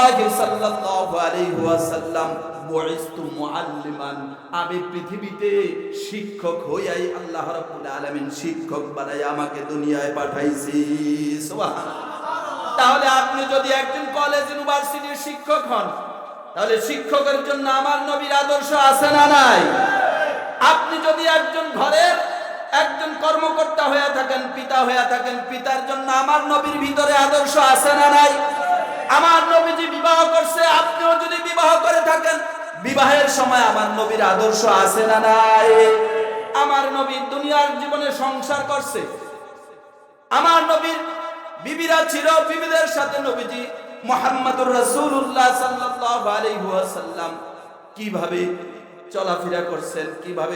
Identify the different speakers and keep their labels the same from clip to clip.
Speaker 1: রাসূলুল্লাহ সাল্লাল্লাহু আলাইহি ওয়াসাল্লাম বুইস্তু মুআল্লিমান, আমি পৃথিবীতে শিক্ষক হইয়াই আল্লাহ রাব্বুল আলামিন শিক্ষক বানায় আমাকে দুনিয়ায় পাঠাইছি। সুবহানাল্লাহ। তাহলে আপনি যদি একজন কলেজ ইউনিভার্সিটির শিক্ষক হন, তাহলে শিক্ষকের জন্য আমার নবীর আদর্শ আছে না নাই? আপনি যদি একজন ঘরের একজন কর্মকর্তা হয়ে থাকেন, পিতা হয়ে থাকেন, পিতার জন্য আমার নবীর ভিতরে আদর্শ আছে না নাই? আমার নবীজি বিবাহ করছে, আপনিও যদি বিবাহ করে থাকেন, বিবাহের সময় আমার নবীর আদর্শ আছে না নাই? আমার নবী দুনিয়ার জীবনে সংসার করছে, আমার নবীর বিবিরা ছিল, বিবিদের সাথে নবীজি মুহাম্মদুর রাসূলুল্লাহ সাল্লাল্লাহু আলাইহি ওয়াসাল্লাম কিভাবে চলাফেরা করছেন, কিভাবে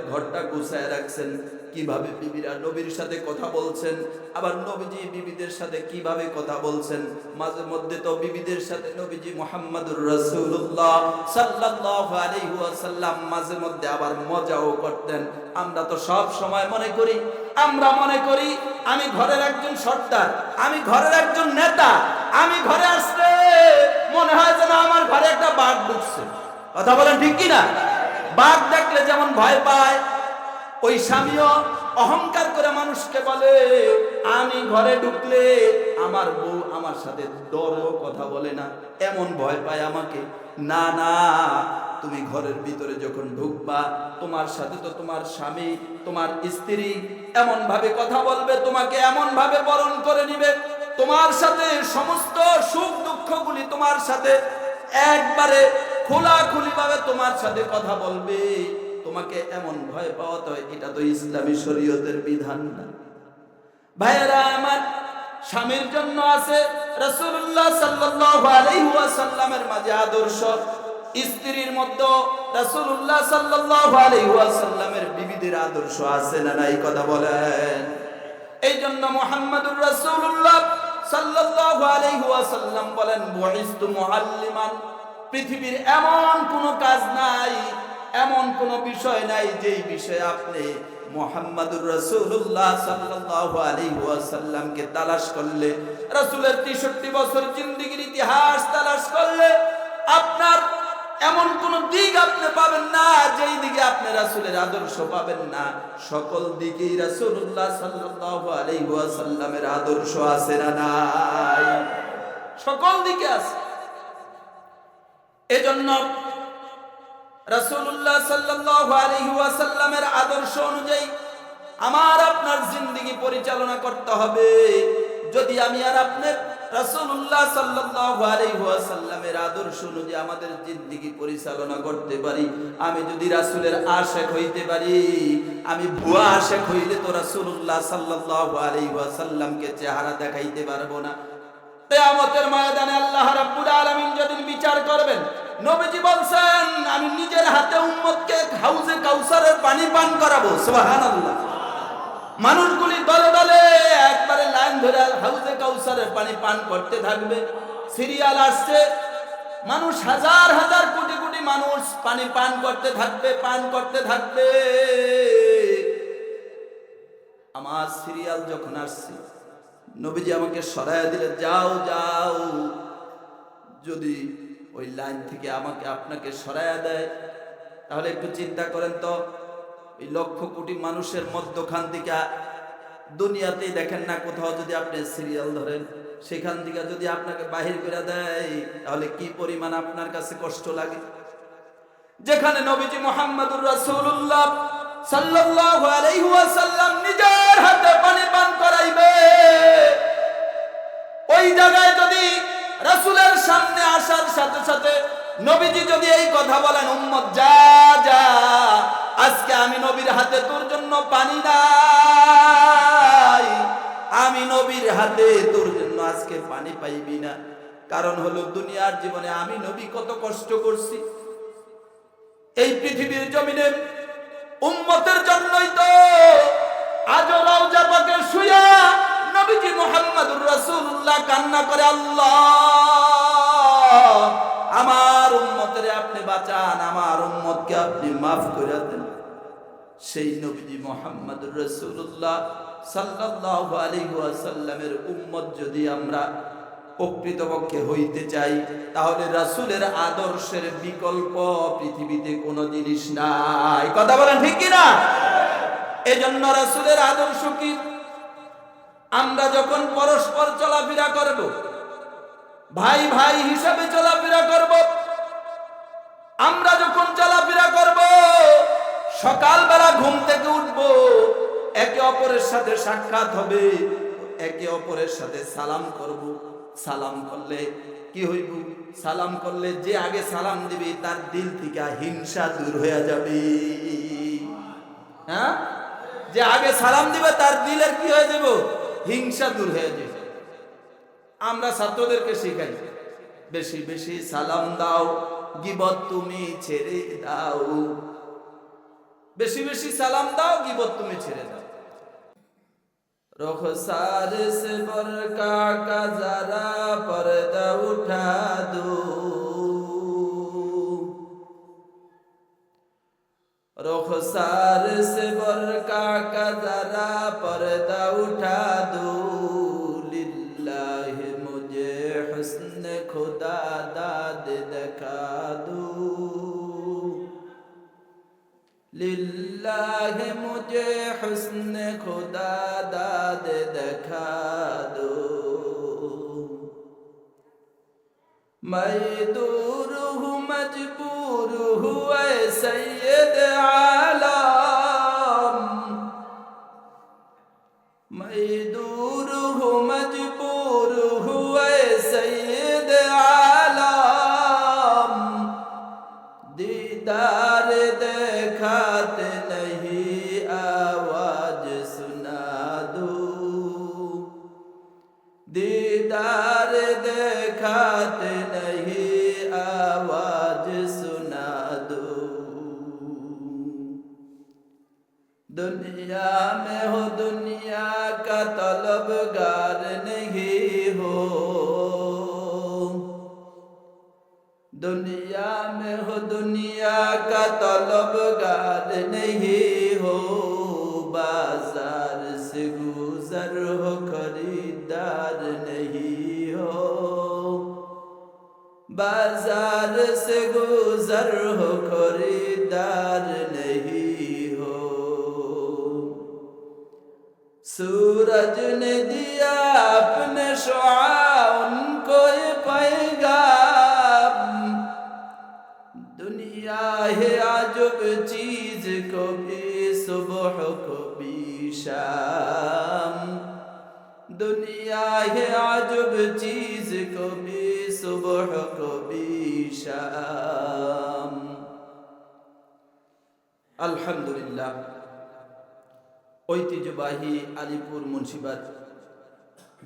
Speaker 1: ঘরটা গুছায় রাখছেন, কিভাবে বিবিরা নবীর সাথে কথা বলছেন, আবার নবীজি বিবিদের সাথে কিভাবে কথা বলছেন। মাঝে মধ্যে তো বিবিদের সাথে নবীজি মুহাম্মদুর রাসূলুল্লাহ সাল্লাল্লাহু আলাইহি ওয়াসাল্লাম মাঝে মধ্যে আবার মজাও করতেন। আমরা তো সব সময় আমরা মনে করি আমি ঘরের একজন সর্দার, আমি ঘরের একজন নেতা, আমি ঘরে আসলে মনে হয় যেন আমার ঘরে একটা বাঘ ঢুকছে। কথা বলেন ঠিক কি না? বাঘ দেখলে যেমন ভয় পায়, ওই স্বামীও অহংকার করে মানুষকে বলে আমি ঘরে ঢুকলে আমার বউ আমার সাথে ডরেও কথা বলে না, এমন ভয় পায় আমাকে। না না, তুমি ঘরের ভিতরে যখন ঢুকবা, তোমার সাথে তো তোমার স্বামী, তোমার স্ত্রী এমন ভাবে কথা বলবে, তোমাকে এমন ভাবে বরণ করে নিবে, তোমার সাথে সমস্ত সুখ দুঃখগুলি তোমার সাথে একবারে খোলাখুলি ভাবে তোমার সাথে কথা বলবে, তোমাকে এমন ভয় পাওয়াতে হয়। এটা তো ইসলামী শরীয়তের বিধান না। ভাইয়েরা আমার, স্বামীর জন্য আছে রাসূলুল্লাহ সাল্লাল্লাহু আলাইহি ওয়াসাল্লামের মাঝে আদর্শ, স্ত্রীর মধ্যে রাসূলুল্লাহ সাল্লাল্লাহু আলাইহি ওয়াসাল্লামের বিবিদের আদর্শ আছে না নাই? কথা বলেন। এই জন্য মুহাম্মদুর রাসূলুল্লাহ সাল্লাল্লাহু আলাইহি ওয়াসাল্লাম বলেন বুইস্তু মুআল্লিমান, পৃথিবীর এমন কোনো কাজ নাই, এমন কোনো বিষয় নাই যেই বিষয়ে আপনি মুহাম্মদুর রাসূলুল্লাহ সাল্লাল্লাহু আলাইহি ওয়াসাল্লামকে তালাশ করলে, রাসূলের 63 বছর জিন্দেগীর ইতিহাস তালাশ করলে আপনার এমন কোন দিক আপনি পাবেন না যেই দিকে আপনি রাসূলের আদর্শ পাবেন না। সকল দিকেই রাসূলুল্লাহ সাল্লাল্লাহু আলাইহি ওয়াসাল্লামের আদর্শ আছে না নাই? সকল দিকে আছে। এজন্য রাসূলুল্লাহ সাল্লাল্লাহু আলাইহি ওয়াসাল্লামের আদর্শ অনুযায়ী আমার আপনার জিন্দেগি পরিচালনা করতে হবে। যদি আমি আর আপনি রাসূলুল্লাহ সাল্লাল্লাহু আলাইহি ওয়াসাল্লামের আদর্শ অনুযায়ী আমাদের জিন্দেগি পরিচালনা করতে পারি, আমি যদি রাসূলের আশিক হইতে পারি, আমি ভুয়া আশিক হইলে তো রাসূলুল্লাহ সাল্লাল্লাহু আলাইহি ওয়াসাল্লামকে চেহারা দেখাইতে পারবো না। কিয়ামতের ময়দানে আল্লাহ রাব্বুল আলামিন যেদিন বিচার করবেন, নবীজি বলছেন আমি নিজের হাতে উম্মতকে হাউজে কাউসারের পানি পান করাবো। সুবহানাল্লাহ। মানুষগুলি দলে দলে একবারে লাইন ধরে হাউজে কাউসারের পানি পান করতে থাকবে। সিরিয়াল আসছে, মানুষ হাজার হাজার কোটি কোটি মানুষ পানি পান করতে থাকবে। আমার সিরিয়াল যখন আসছে, নবীজি আমাকে সরায়া দিলে, যাও যাও। যদি ওই লাইন থেকে আমাকে আপনাকে সরায়া দেয়, তাহলে একটু চিন্তা করেন তো, এই লক্ষ কোটি মানুষের মধ্যখান থেকে দুনিয়াতেই দেখেন না কোথাও যদি আপনি সিরিয়াল ধরেন, সেখান থেকে যদি আপনাকে বাহির করে দেয়, তাহলে কি পরিমাণ আপনার কাছে কষ্ট লাগে। যেখানে নবীজি মুহাম্মদুর রাসূলুল্লাহ সাল্লাল্লাহু আলাইহি ওয়াসাল্লাম নিজের হাতে পানি পান করাইবে, ওই জায়গায় যদি রাসূলের সামনে আসার সাথে সাথে নবীজি যদি এই কথা বলেন, উম্মত যা যা, আজকে আমি নবীর হাতে তোর জন্য পানি নাই, আমি নবীর হাতে তোর জন্য আজকে পানি পাইবি না। কারণ হলো দুনিয়ার জীবনে আমি নবী কত কষ্ট করছি, এই পৃথিবীর জমিনে উম্মতের জন্যই তো আজও রওজা পাকে শুয়া নবীজি মুহাম্মদুর রাসূলুল্লাহ কান্না করে, আল্লাহ আমার উম্মতের আপনি বাঁচান, আমার উম্মতকে আপনি মাফ করে দেন। সেই নবীজি মুহাম্মদুর রাসূলুল্লাহ সাল্লাল্লাহু আলাইহি ওয়াসাল্লামের উম্মত যদি আমরা প্রকৃতপক্ষে হইতে চাই, তাহলে রাসূলের আদর্শের বিকল্প পৃথিবীতে কোনো জিনিস নাই। কথা বলেন ঠিক কিনা? এজন্য রাসূলের আদর্শ কি? আমরা যখন পরস্পর চলাফেরা করব, ভাই ভাই হিসাবে চলাফেরা করব, আমরা যখন চলাফেরা করব, সকালবেলা ঘুম থেকে উঠব, একে অপরের সাথে সাক্ষাৎ হবে, একে অপরের সাথে সালাম করব। সালাম করলে কি হইব? সালাম করলে যে আগে সালাম দিবে তার দিল থেকে হিংসা দূর হয়ে যাবে। হ্যাঁ, যে আগে সালাম দিবে তার দিলের কি হয়ে যাব? হিংসা দূর হয়ে যাবে। আমরা ছাত্রদেরকে শিখাই, বেশি বেশি সালাম দাও, গীবত তুমি ছেড়ে দাও। বেশি বেশি সালাম দাও, গীবত তুমি ছেড়ে দাও। रुखसार से बरका का जरा पर्दा उठा दो, रुखसार से बरका का जरा पर्दा उठा दो, लिल्लाहि मुझे हुस्न खुदा दाद दिखा दो, लिल्लाहि मुझे हुस्न खुदा दाद दिखा दो, मैं दूर हूँ मजबूर हूँ ऐ सैयद आलम, मैं दूर हूँ मजबूर हूँ ऐ सैयद आलम, दीदार देखाते नहीं आवाज सुना दो, दीदार देखाते नहीं आवाज सुना दो, दुनिया में हो दुनिया का तलबगार नहीं हो, दुनिया में हो दुनिया का तलबगार नहीं हो, बाजार से गुजर हो खरीदार नहीं हो, बाजार से गुजर हो खरीदार नहीं हो, सूरज ने दिया अपने शुआ उनको ये पैगाम, दुनिया है आजुब चीज को भी सुबह को भी शाम, दुनिया है आजुब चीज को भी सुबह को भी शाम। আলহামদুলিল্লাহ, ঐতিহ্যবাহী আলিপুর মুন্সিবাদ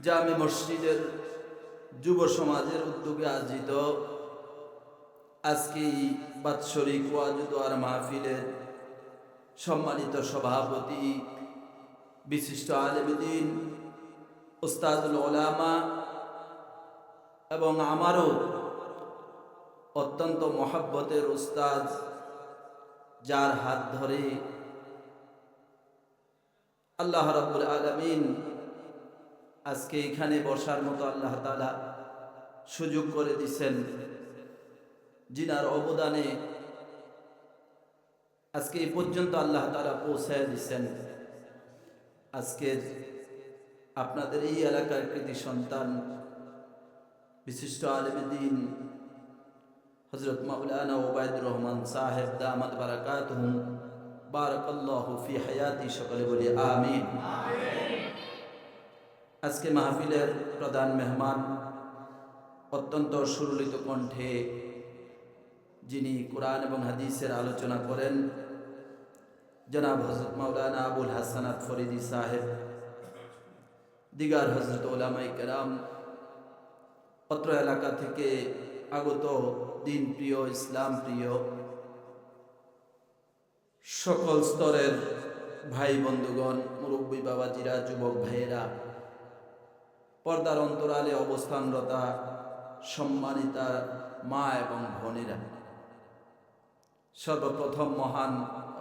Speaker 1: জামে মসজিদের যুব সমাজের উদ্যোগে আয়োজিত আজকে এই বাৎসরিক ওয়াজ দোয়ার মাহফিলের সম্মানিত সভাপতি, বিশিষ্ট আলেম দ্বীন, উস্তাদুল উলামা এবং আমারও অত্যন্ত মহব্বতের উস্তাদ, যার হাত ধরে আল্লাহ রাব্বুল আলামিন আজকে এখানে বসার মতো আল্লাহ তাআলা সুযোগ করে দিয়েছেন, যিনার অবদানে আজকে এই পর্যন্ত আল্লাহ তাআলা পৌঁছায় দিয়েছেন। আজকের আপনাদের এই এলাকার কৃতি সন্তান, বিশিষ্ট আলেম দ্বীন হযরত মাওলানা ওবায়দুর রহমান সাহেব দামাত বারাকাতুহুম বারাকাল্লাহু ফি হায়াতি, সকলে বলি আমিন। আজকে মাহফিলের প্রধান মেহমান, অত্যন্ত সুললিত কণ্ঠে যিনি কোরআন এবং হাদিসের আলোচনা করেন, জনাব হযরত মাওলানা আবুল হাসানাত ফরিদি সাহেব, দিগার হযরত উলামায়ে কেরাম, অত্র এলাকা থেকে আগত দিন প্রিয়, ইসলাম প্রিয় সকল স্তরের ভাই বন্ধুগণ, মুরব্বী বাবাজিরা, যুবক ভাইয়েরা, পর্দার অন্তরালে অবস্থানরতা সম্মানিতা মা এবং বোনেরা, সর্বপ্রথম মহান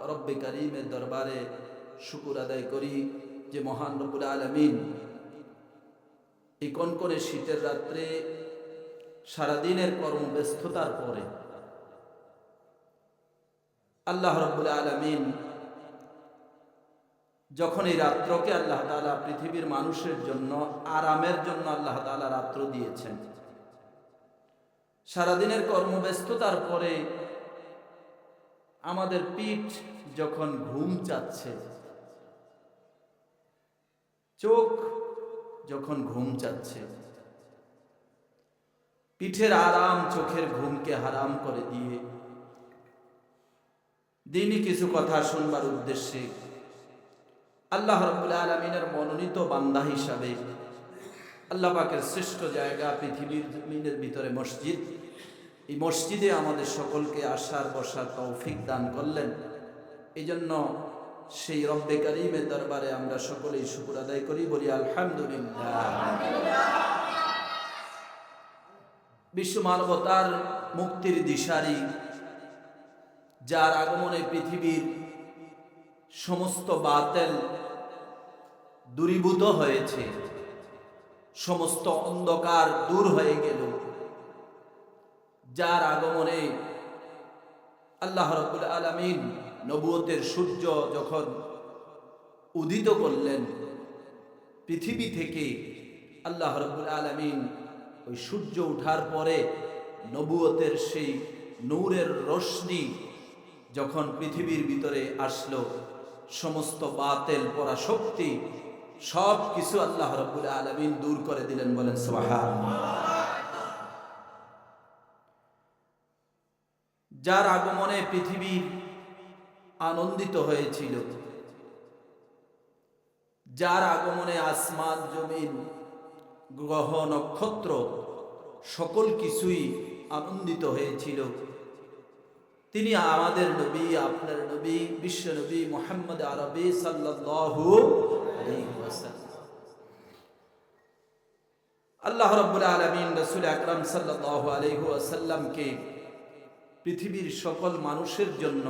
Speaker 1: রব্বে কারীমের দরবারে শুকর আদায় করি যে মহান রব্বুল আলামিন এই কনকনে শীতের রাত্রে সারাদিনের কর্মব্যস্ততার পরে আল্লাহ রাব্বুল আলামিন যখন এই রাত্রকে আল্লাহ তাআলা পৃথিবীর মানুষের জন্য আরামের জন্য আল্লাহ তাআলা রাত্র দিয়েছেন, সারাদিনের কর্মব্যস্ততার পরে আমাদের পিঠ যখন ঘুম চাচ্ছে, চোখ যখন ঘুম চাচ্ছে, পিঠের আরাম চোখের ঘুমকে হারাম করে দিয়ে দিনই কিছু কথা শুনবার উদ্দেশ্যে আল্লাহ রাব্বুল আলামিনের মনোনীত বান্দা হিসাবে আল্লাহ পাকের শ্রেষ্ঠ জায়গা পৃথিবীর জমিনের ভিতরে মসজিদ, এই মসজিদে আমাদের সকলকে আসার বসার তৌফিক দান করলেন। এই জন্য সেই রব্বে কারীমের দরবারে আমরা সকলেই শুকর আদায় করি, বলি আলহামদুলিল্লাহ। বিশ্ব মানবতার মুক্তির দিশারি, যার আগমনে পৃথিবীর সমস্ত বাতিল দূরীভূত হয়েছে, সমস্ত অন্ধকার দূর হয়ে গেল, যার আগমনে আল্লাহ রাব্বুল আলামিন নবুয়তের সূর্য যখন উদিত করলেন পৃথিবী থেকে, আল্লাহ রাব্বুল আলামিন ওই সূর্য ওঠার পরে নবুয়তের সেই নূরের রোশনি যখন পৃথিবীর ভিতরে আসলো, সমস্ত বাতিল পরাশক্তি সব কিছু আল্লাহ রাব্বুল আলামিন দূর করে দিলেন, বলেন সুবহানাল্লাহ। যার আগমনে পৃথিবী আনন্দিত হয়েছিল, যার আগমনে আসমান জমিন গ্রহ নক্ষত্র সকল কিছুই আনন্দিত হয়েছিল, তিনি আমাদের নবী, আপনার নবী, বিশ্ব নবী মুহাম্মদ আরবি সাল্লাল্লাহু আলাইহি ওয়াসাল্লাম। আল্লাহ রাব্বুল আলামিন রাসূল আকরাম সাল্লাল্লাহু আলাইহি ওয়াসাল্লামকে পৃথিবীর সকল মানুষের জন্য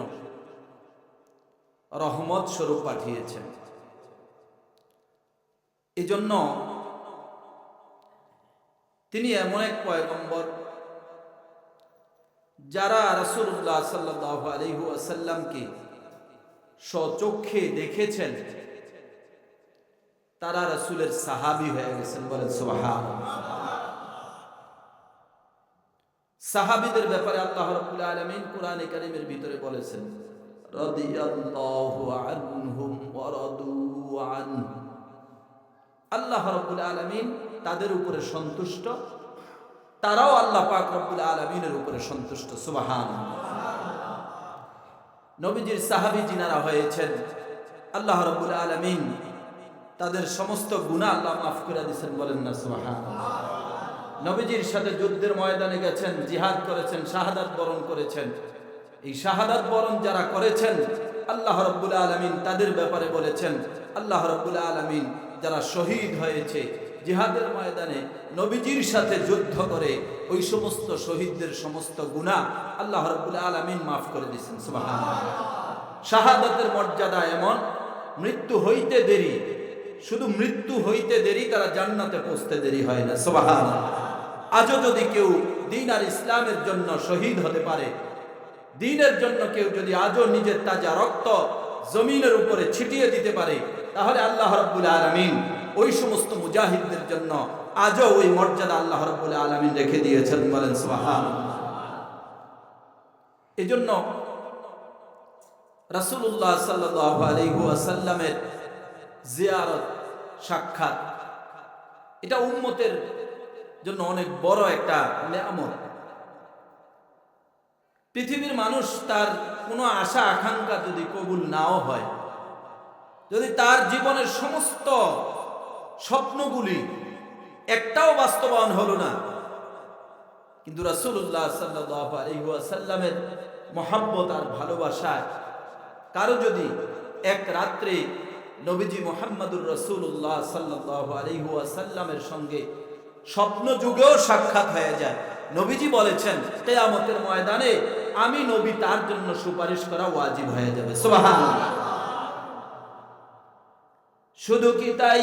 Speaker 1: রহমত স্বরূপ পাঠিয়েছেন। এজন্য তিনি এমন এক পয়গম্বর যারা রাসূলুল্লাহ সাল্লাল্লাহু আলাইহি ওয়াসাল্লামকে স্বচক্ষে দেখেছেন, তারা রাসূলের সাহাবী হয়ে গেছেন, বলেন সুবহানাল্লাহ। সাহাবীদের ব্যাপারে আল্লাহ রাব্বুল আলামিন কোরআনে কারীমের ভিতরে বলেছেন, রাদিয়াল্লাহু আনহুম ওয়া রাদু আনহু। আল্লাহ রাব্বুল আলামিন তাদের উপরে সন্তুষ্ট, তারাও আল্লাহ পাক রব্বুল আলামিনের উপরে সন্তুষ্ট, সুবহানাল্লাহ। নবীজির সাহাবী যিনারা হয়েছেন, আল্লাহ রাব্বুল আলামিন তাদের সমস্ত গুনাহ আল্লাহ মাফ করে দিয়েছেন, বলেন না সুবহানাল্লাহ। নবীজির সাথে যুদ্ধের ময়দানে গেছেন, জিহাদ করেছেন, শাহাদাত বরণ করেছেন। এই শাহাদাত বরণ যারা করেছেন, আল্লাহ রাব্বুল আলামিন তাদের ব্যাপারে বলেছেন, আল্লাহ রাব্বুল আলামিন যারা শহীদ হয়েছে জিহাদের ময়দানে নবীজির সাথে যুদ্ধ করে, ওই সমস্ত শহীদদের সমস্ত গুনাহ আল্লাহ রাব্বুল আলামিন মাফ করে দিয়েছেন, সুবহানাল্লাহ। শাহাদাতের মর্যাদা এমন, মৃত্যু হইতে দেরি, শুধু মৃত্যু হইতে দেরি, তারা জান্নাতে পৌঁছতে দেরি হয় না, সুবহানাল্লাহ। আজও যদি কেউ দ্বীন আর ইসলামের জন্য শহীদ হতে পারে, দ্বীনের জন্য কেউ যদি আজও নিজের তাজা রক্ত জমিনের উপরে ছিটিয়ে দিতে পারে, তাহলে আল্লাহ রাব্বুল আলামিন ওই সমস্ত মুজাহিদদের জন্য আজও ওই মর্যাদা আল্লাহ রাব্বুল আলামিন রেখে দিয়েছেন, বলেন সুবহানাল্লাহ। এজন্য রাসূলুল্লাহ সাল্লাল্লাহু আলাইহি ওয়াসাল্লামের জিয়ারত, সাক্ষাৎ, এটা উম্মতের জন্য অনেক বড় একটা নেয়ামত। পৃথিবীর মানুষ তার কোনো আশা আকাঙ্ক্ষা যদি কবুল নাও হয়, যদি তার জীবনের সমস্ত স্বপ্নগুলি একটাও বাস্তবায়ন হলো না, কিন্তু রাসূলুল্লাহ সাল্লাল্লাহু আলাইহি ওয়াসাল্লামের মহব্বত আর ভালোবাসায় কারো যদি এক রাত্রে নবীজি মুহাম্মদুর রাসূলুল্লাহ সাল্লাল্লাহু আলাইহি ওয়াসাল্লামের সঙ্গে স্বপ্ন যুগেও সাক্ষাৎ হয়ে যায়, নবীজি বলেছেন কিয়ামতের ময়দানে আমি নবী তার জন্য সুপারিশ করা ওয়াজিব হয়ে যাবে, সুবহানাল্লাহ। শুধু কি তাই,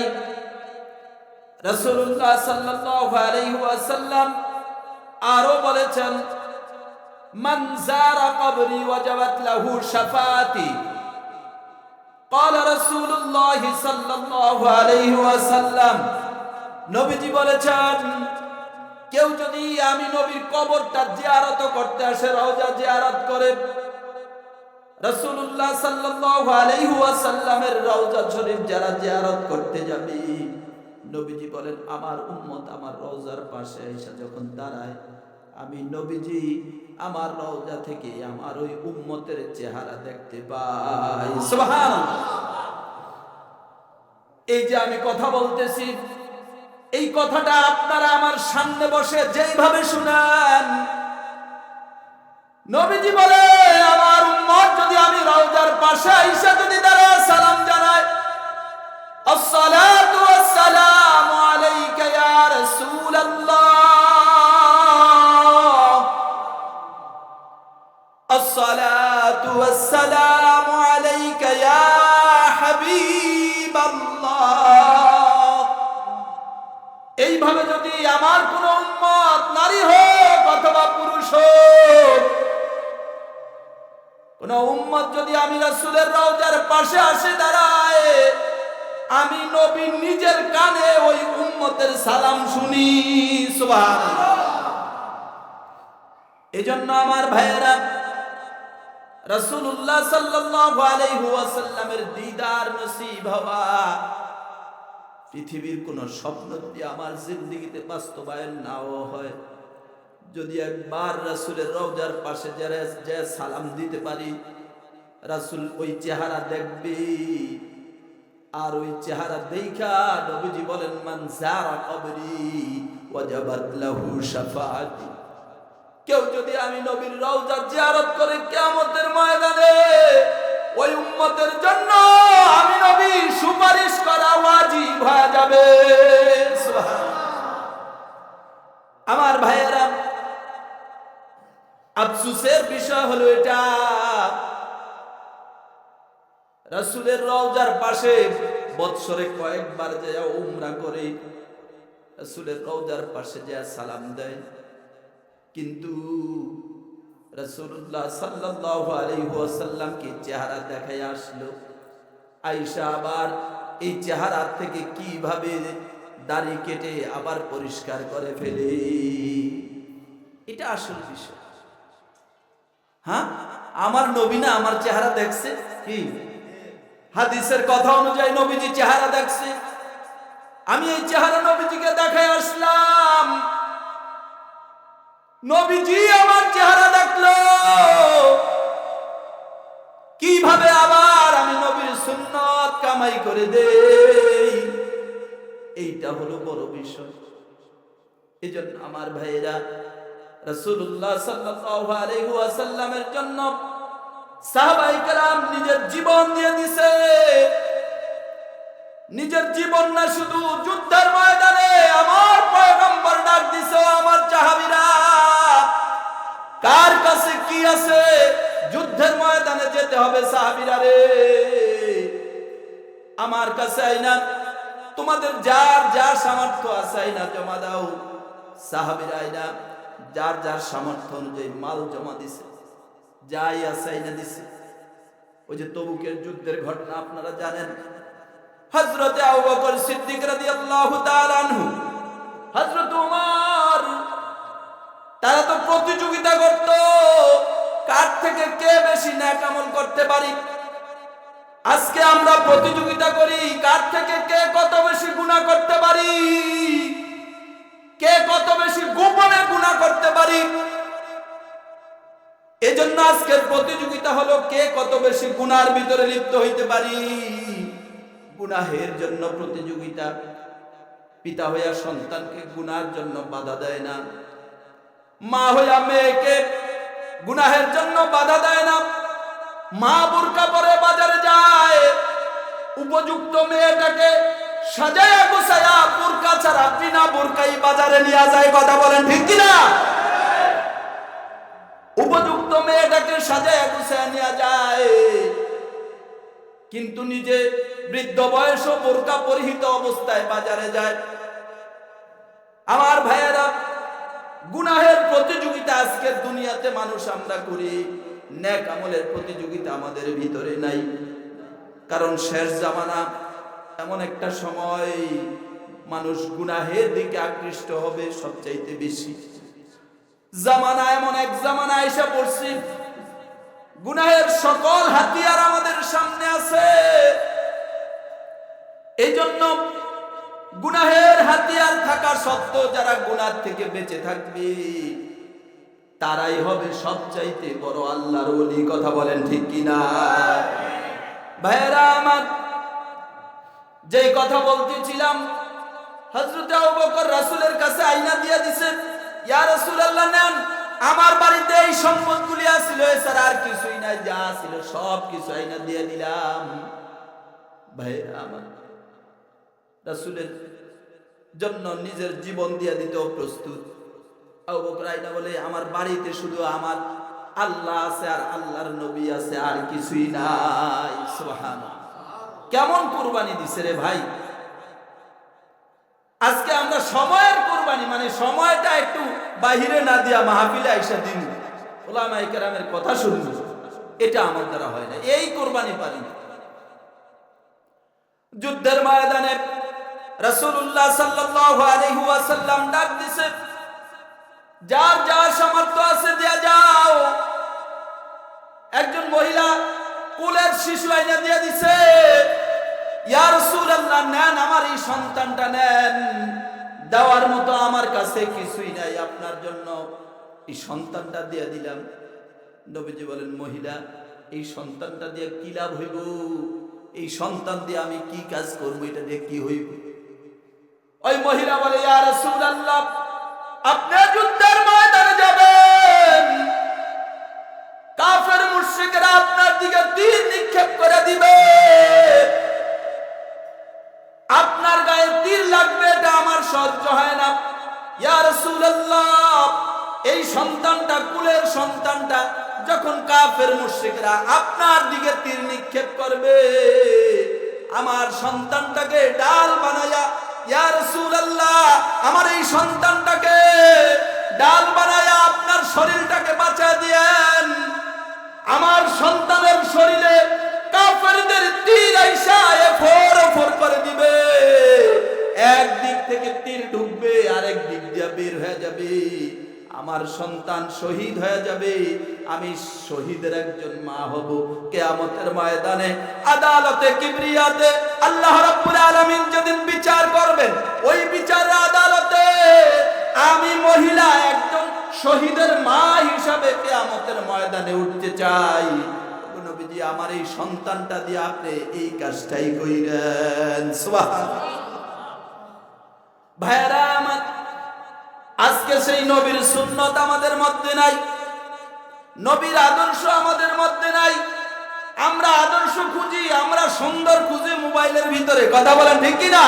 Speaker 1: রাসূলুল্লাহ সাল্লাল্লাহু আলাইহি ওয়াসাল্লাম আরো বলেছেন, মান যারা কবরি ওয়াজাবাত লাহু শাফাআতি। ক্বালা রাসূলুল্লাহ সাল্লাল্লাহু আলাইহি ওয়াসাল্লাম, নবীজি বলেছেন, কেউ যদি আমি নবীর কবরটা জিয়ারত করতে আসে, রওজা জিয়ারত করে, রাসূলুল্লাহ সাল্লাল্লাহু আলাইহি ওয়াসাল্লামের রওজা শরীফ যারা জিয়ারত করতে যাবে, নবীজি বলেন আমার উম্মত আমার রওজার পাশে এসে যখন দাঁড়ায়, আমি নবীজি আমার রওজা থেকে আমার ওই উম্মতের চেহারা দেখতে পাই। সুবহানাল্লাহ। এই যে আমি কথা বলতেছি, এই কথাটা আপনারা আমার সামনে বসে যেইভাবে শুনেন, নবীজি বলে আমার উম্মত যদি আমি রওজার পাশে আইসা যদি দাঁড়ায় সালাম জানায়, আসসালাতু ওয়াসসালামু আলাইকা ইয়া রাসূলুল্লাহ, আসসালাতু ওয়াসসালামু আলাইকা ইয়া হাবিবাল্লাহ। এইভাবে যদি আমার কোন উম্মত নারী হোক অথবা পুরুষ হোক, কোন উম্মত যদি আমি রাসূলের রওজার পাশে আসে দাঁড়ায়, আমি নবী নিজের কানে ওই উম্মতের সালাম শুনি। সুবহানাল্লাহ। এজন্য আমার ভাইয়েরা, রাসূলুল্লাহ সাল্লাল্লাহু আলাইহি ওয়াসাল্লামের দিদার নসিব হওয়া পৃথিবীর কোন স্বপ্ন যদি আমার জিন্দেগিতে বাস্তবায়ন নাও হয়, যদি একবার রাসূলের রওজার পাশে যে সালাম দিতে পারি, রাসূল ওই চেহারা দেখবে, আর ওই চেহারা দেখা নবীজি বলেন মান যারা কবরি ওয়াজাবাত লাহু শাফাআতি। কেউ যদি আমি নবীর রওজা জিয়ারত করে কিয়ামতের ময়দানে, ওই উম্মতের জন্য আমি নবী সুপারিশ করা ওয়াজিব হয়ে যাবে। সুবহানাল্লাহ। আমার ভাইয়েরা, আফসোসের বিষয় হলো এটা, রাসূলের রওজার পাশে বৎসরে কয়েকবার যায় উমরা করে, রাসূলের রওজার পাশে যায় সালাম দেয়, কিন্তু রাসূলুল্লাহ সাল্লাল্লাহু আলাইহি ওয়াসাল্লামকে চেহারা দেখায় আসলো, আয়েশা আবার এই চেহারা থেকে কিভাবে দাড়ি কেটে আবার পরিষ্কার করে ফেলে। এটা আসল বিষয়। হ্যাঁ, আমার নবী না আমার চেহারা দেখছে, কি হাদিসের কথা অনুযায়ী নবীজি চেহারা দেখছে। আমি এই চেহারা নবীজিকে দেখায় আসলাম, নবীজি আমার চেহারা দেখলো, কিভাবে আবার আমি নবীর সুন্নাত কামাই করে দেই, এইটা হলো বড় বিষয়। এজন্য আমার ভাইয়েরা, রাসূলুল্লাহ সাল্লাল্লাহু আলাইহি ওয়াসাল্লামের জন্য সাহাবায়ে কেরাম নিজের জীবন দিয়ে দিছে। নিজের জীবন না, শুধু যুদ্ধের ময়দানে আমার পয়গম্বর ডাক দিছে, আমার সাহাবীরা কার কাছে কি আছে, যুদ্ধের ময়দানে যেতে হবে সাহাবীরা রে, আমার কাছে আইনা তোমাদের যার যার সামর্থ্য আছে আইনা জমা দাও। সাহাবীরা আইনা যার যার সামর্থ্য অনুযায়ী মাল জমা দিছে, যাই আছে আইনা দিছে। ওই যে তবুকের যুদ্ধের ঘটনা আপনারা জানেন, হযরতে আবু বকর সিদ্দিক রাদিয়াল্লাহু তাআলা আনহু, হযরত ওমর, তারা তো প্রতিযোগিতা করত কার থেকে কে বেশি নেক আমল করতে পারি। আজকে আমরা প্রতিযোগিতা করি কার থেকে কে কত বেশি গুনাহ করতে পারি, কে কত বেশি গোপনে গুনাহ করতে পারি। এজন্য আজকের প্রতিযোগিতা হলো কে কত বেশি গুনার ভিতরে লিপ্ত হইতে পারি। গুনাহের জন্য প্রতিযোগিতা। পিতা হইয়া সন্তানকে গুনার জন্য বাধা দেয় না, মা হইয়া মেয়েকে গুনাহের জন্য বাধা দেয় না। মা বোরকা পরে বাজারে যায়, উপযুক্ত মেয়েটাকে সাজায়া গোছায়া বোরকা ছাড়া বিনা বোরকাই বাজারে নিয়ে যায়। কথা বলেন ঠিক কিনা? উপযুক্ত মেয়েটাকে সাজায়া গোছায়া নিয়ে যায়, কিন্তু নিজে বৃদ্ধ বয়স বোরকা পরিহিত অবস্থায় বাজারে যায়। আমার ভাইয়েরা, গুনাহের প্রতিযোগিতা আজকের দুনিয়াতে মানুষ আমরা করি, নেক আমলের প্রতিযোগিতা আমাদের ভিতরে নাই। কারণ শেষ জামানা এমন একটা সময় মানুষ গুনাহের দিকে আকৃষ্ট হবে সবচাইতে বেশি। জামানা এমন এক জামানা এসে পড়ছে, গুনাহের সকল হাতিয়ার আমাদের সামনে আছে। এই জন্য গুনাহের হাতিয়ার থাকা সত্ত্বেও যারা গুনাহ থেকে বেঁচে থাকবে তারাই হবে সবচাইতে বড় আল্লাহর ওলি। কথা বলেন ঠিক কিনা? ভাইরা আমার, যে কথা বলতেছিলাম, হযরত আবু বকর রাসূলের কাছে আয়না দিয়ে দিছে, ইয়া রাসূলুল্লাহ নেন, আমার বাড়িতে এই সম্পদগুলি আছিল, এছাড়া আর কিছুই নাই, যা ছিল সব কিছু আয়না দিয়ে দিলাম। ভাইরা আমার, রাসূলের জন্য নিজের জীবন দিয়ে দিতে প্রস্তুত। আবু বকর আয়না বলে, আমার বাড়িতে শুধু আমার আল্লাহ আছে আর আল্লাহর নবী আছে, আর কিছুই নাই। সুবহানাল্লাহ, কেমন কুরবানি দিছে রে ভাই! আজকে আমরা সময়ের কুরবানি, মানে সময়টা একটু বাহিরে না দিয়া মাহফিলে আইসা দিন, উলামায়ে কেরামের কথা শুনবো, এটা আমার দ্বারা হয় না। এই কুরবানি পারি না। যুদ্ধের ময়দানে রাসূলুল্লাহ সাল্লাল্লাহু আলাইহি ওয়াসাল্লাম ডাক দিছে, যার যার সামর্থ্য আছে দিয়া যাও। একজন মহিলা কোলের শিশু আইনা দিয়ে দিছে, ইয়া রাসূলুল্লাহ নেন, আমার এই সন্তানটা নেন, দেওয়ার মতো আমার কাছে কিছুই নাই, আপনার জন্য এই সন্তানটা দিয়ে দিলাম। নবীজি বলেন, মহিলা, এই সন্তানটা দিয়ে কি লাভ হইব? এই সন্তান দিয়ে আমি কি কাজ করব? এটা দিয়ে কি হইব? ওই মহিলা বলে, ইয়া রাসূলুল্লাহ, আপনি যুদ্ধের ময়দানে যাবেন, কাফের মুশরিকরা আপনার দিকে তীর নিক্ষেপ করে দিবে, আপনার গায়ে তীর লাগবে, এটা আমার সহ্য হয় না। ইয়া রাসূলুল্লাহ, এই সন্তানটা, কুলের সন্তানটা যখন কাফের মুশরিকরা আপনার দিকে তীর নিক্ষেপ করবে, আমার সন্তানটাকে ডাল বানায়া, ইয়া রাসূলুল্লাহ, আমার এই সন্তানটাকে ডাল বানায়া আপনার শরীরটাকে বাঁচিয়ে দিয়েন। আমার সন্তানের শরীরে কাফেরদের তীর আইসা এফোর ওফোর করে দিবে, একদিক থেকে তীর ঢুকবে, আরেক দিক দিয়ে বের হয়ে যাবে, আমার সন্তান শহীদ হয়ে যাবে, আমি শহীদের একজন মা হব। কিয়ামতের ময়দানে আদালতে কিবরিয়াতে আল্লাহ রাব্বুল আলামিন যেদিন বিচার করবেন, ওই বিচারের আদালতে আমি মহিলা একজন শহীদের মা হিসাবে কিয়ামতের ময়দানে উঠতে চাই। নবীজি, আমার এই সন্তানটা দিয়ে আপনি এই কাজটাই কইরেন। সুবহানাল্লাহ। ভাইরা আমার, আজকে সেই নবীর সুন্নত আমাদের মধ্যে নাই, নবীর আদর্শ আমাদের মধ্যে নাই। আমরা আদর্শ খুঁজি, আমরা সুন্দর খুঁজি মোবাইলের ভিতরে। কথা বলেন ঠিক কিনা?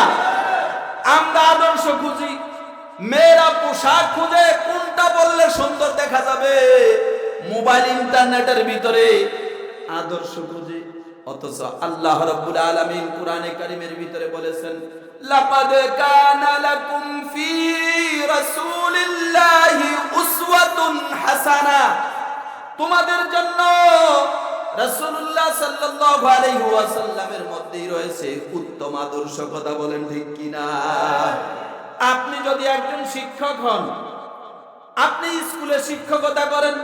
Speaker 1: আমরা আদর্শ খুঁজি, মেয়েরা পোশাক খুঁজে কোনটা বললে সুন্দর দেখা যাবে, মোবাইল ইন্টারনেটের ভিতরে আদর্শ খুঁজে। অথচ আল্লাহ রাব্বুল আলামিন কোরআনে কারীমের ভিতরে বলেছেন, লাকাদ কানা লাকুম ফি রাসূলিল্লাহি উসওয়াতুন হাসানা, তোমাদের জন্য রাসূলুল্লাহ সাল্লাল্লাহু আলাইহি ওয়াসাল্লামের মধ্যেই রয়েছে উত্তম আদর্শ। কথা বলেন ঠিক কিনা? আপনি যদি একজন শিক্ষক হন, আপনি স্কুলে শিক্ষকতা করেন,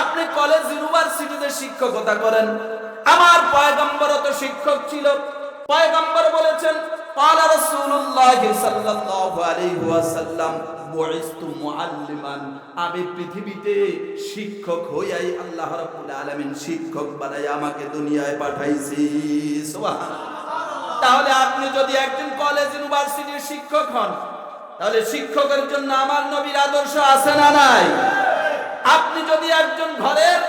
Speaker 1: আপনি কলেজ ইউনিভার্সিটিতে শিক্ষকতা করেন, আমার পয়গম্বরও তো শিক্ষক ছিল। পয়গম্বর বলেছেন, ক্বালা রাসূলুল্লাহ সাল্লাল্লাহু আলাইহি ওয়াসাল্লাম বুইসতু মুআল্লিমান, আমি পৃথিবীতে শিক্ষক হইয়াই আল্লাহ রাব্বুল আলামিন শিক্ষক বানায় আমাকে দুনিয়ায় পাঠাইছি। সুবহানাল্লাহ। তাহলে আপনি যদি একজন কলেজ ইউনিভার্সিটির শিক্ষক হন, তাহলে শিক্ষকের জন্য আমার নবীর আদর্শ আছে না নাই? আপনি যদি একজন ঘরের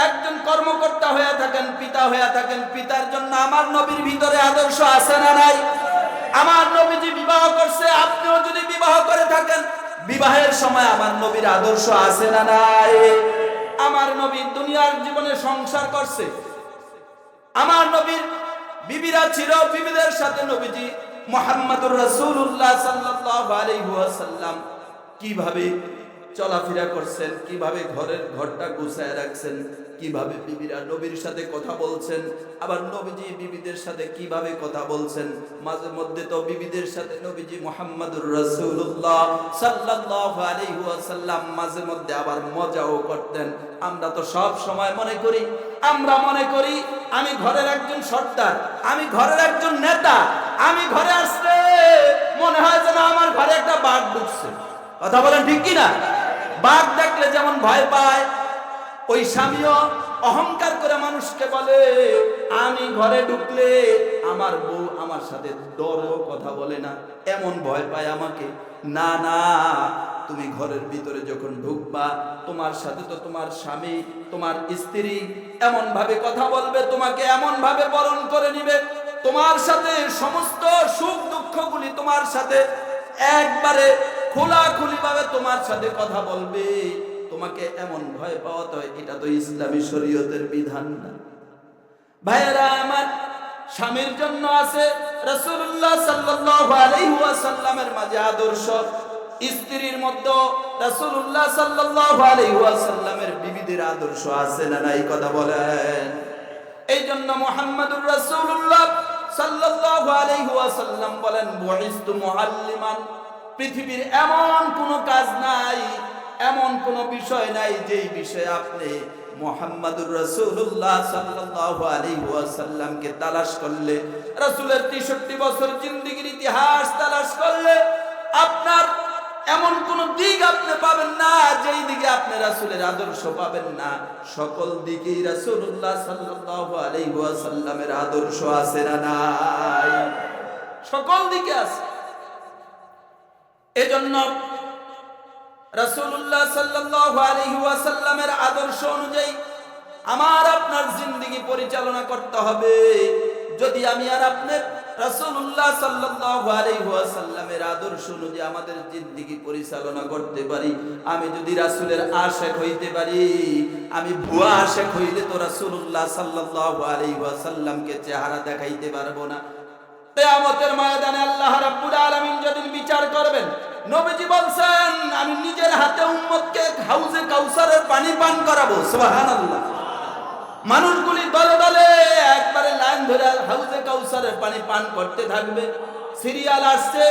Speaker 1: একজন কর্মকর্তা হয়ে থাকেন, পিতা হয়ে থাকেন, পিতার জন্য আমার নবীর ভিতরে আদর্শ আছে না নাই? আমার নবীজি বিবাহ করছে, আপনিও যদি বিবাহ করে থাকেন, বিবাহের সময় আমার নবীর আদর্শ আছে না নাই? আমার নবী দুনিয়ার জীবনে সংসার করছে, আমার নবীর বিবিরা ছিল, বিবিদের সাথে নবীজি মুহাম্মদুর রাসূলুল্লাহ সাল্লাল্লাহু আলাইহি ওয়াসাল্লাম কিভাবে চলাফেরা করছেন, কিভাবে ঘরটা গুছায় রাখছেন, কিভাবে বিবিরা নবীর সাথে কথা বলছেন, আবার নবীজি বিবিদের সাথে কিভাবে কথা বলছেন। মাঝে মধ্যে তো বিবিদের সাথে নবীজি মুহাম্মদুর রাসূলুল্লাহ সাল্লাল্লাহু আলাইহি ওয়াসাল্লাম মাঝে মধ্যে আবার মজাও করতেন। আমরা তো সব সময় মনে করি আমি ঘরের একজন সর্দার, আমি ঘরের একজন নেতা, আমি ঘরে আসলে মনে হয় যেন আমার ঘরে একটা বাঘ ঢুকছে। কথা বলেন ঠিক কি না? বাঘ দেখলে যেমন ভয় পায়, ওই স্বামীও অহংকার করে মানুষকে বলে আমি ঘরে ঢুকলে আমার বউ আমার সাথে ডরেও কথা বলে না, এমন ভয় পায় আমাকে। না না, তুমি ঘরের ভিতরে যখন ঢুকবা তোমার সাথে তো তোমার স্বামী, তোমার স্ত্রী এমন ভাবে কথা বলবে, তোমাকে এমন ভাবে বরণ করে নিবে, তোমার সাথে সমস্ত সুখ দুঃখগুলি তোমার সাথে একবারে খোলাখুলি ভাবে তোমার সাথে কথা বলবে। তোমাকে এমন ভয় পাওয়াতে হয়, এটা তো ইসলামী শরীয়তের বিধান না। ভাইয়েরা আমার, স্বামীর জন্য আছে রাসূলুল্লাহ সাল্লাল্লাহু আলাইহি ওয়াসাল্লামের মাঝে আদর্শ, স্ত্রীর মধ্যে রাসূলুল্লাহ সাল্লাল্লাহু আলাইহি ওয়াসাল্লামের বিবিদের আদর্শ আছে না নাই? কথা বলেন। এই জন্য মুহাম্মদুর রাসূলুল্লাহ সাল্লাল্লাহু আলাইহি ওয়াসাল্লাম বলেন বুইস্তু মুআল্লিমান, পৃথিবীর এমন কোনো কাজ নাই, এমন কোনো বিষয় নাই যেই বিষয়ে আপনি মুহাম্মদুর রাসূলুল্লাহ সাল্লাল্লাহু আলাইহি ওয়াসাল্লামকে তালাশ করলে, রাসূলের 63 বছর জিন্দেগীর ইতিহাস তালাশ করলে আপনার এমন কোন দিক আপনি পাবেন না যেই দিকে আপনি রাসূলের আদর্শ পাবেন না। সকল দিকেই রাসূলুল্লাহ সাল্লাল্লাহু আলাইহি ওয়াসাল্লামের আদর্শ আছে না নাই? সকল দিকে আছে। এজন্য রাসূলুল্লাহ সাল্লাল্লাহু আলাইহি ওয়াসাল্লামের আদর্শ অনুযায়ী আমার আপনার জিন্দেগি পরিচালনা করতে হবে। যদি আমি আর আপনি রাসূলুল্লাহ সাল্লাল্লাহু আলাইহি ওয়াসাল্লামের আদর্শ অনুযায়ী আমাদের জিন্দেগি পরিচালনা করতে পারি, আমি যদি রাসূলের আশিক হইতে পারি, আমি ভুয়া আশিক হইলে তো রাসূলুল্লাহ সাল্লাল্লাহু আলাইহি ওয়াসাল্লামকে চেহারা দেখাইতে পারবো না। কিয়ামতের ময়দানে আল্লাহ রাব্বুল আলামিন যেদিন বিচার করবেন, নবীজি বলছেন আমি নিজের হাতে উম্মতকে হাউজে কাউসারের পানি পান করাবো। সুবহানাল্লাহ। মানুষগুলি দলে দলে একবারে লাইন ধরে হাউজে কাউসারের পানি পান করতে থাকবে। সিরিয়াল আসছে,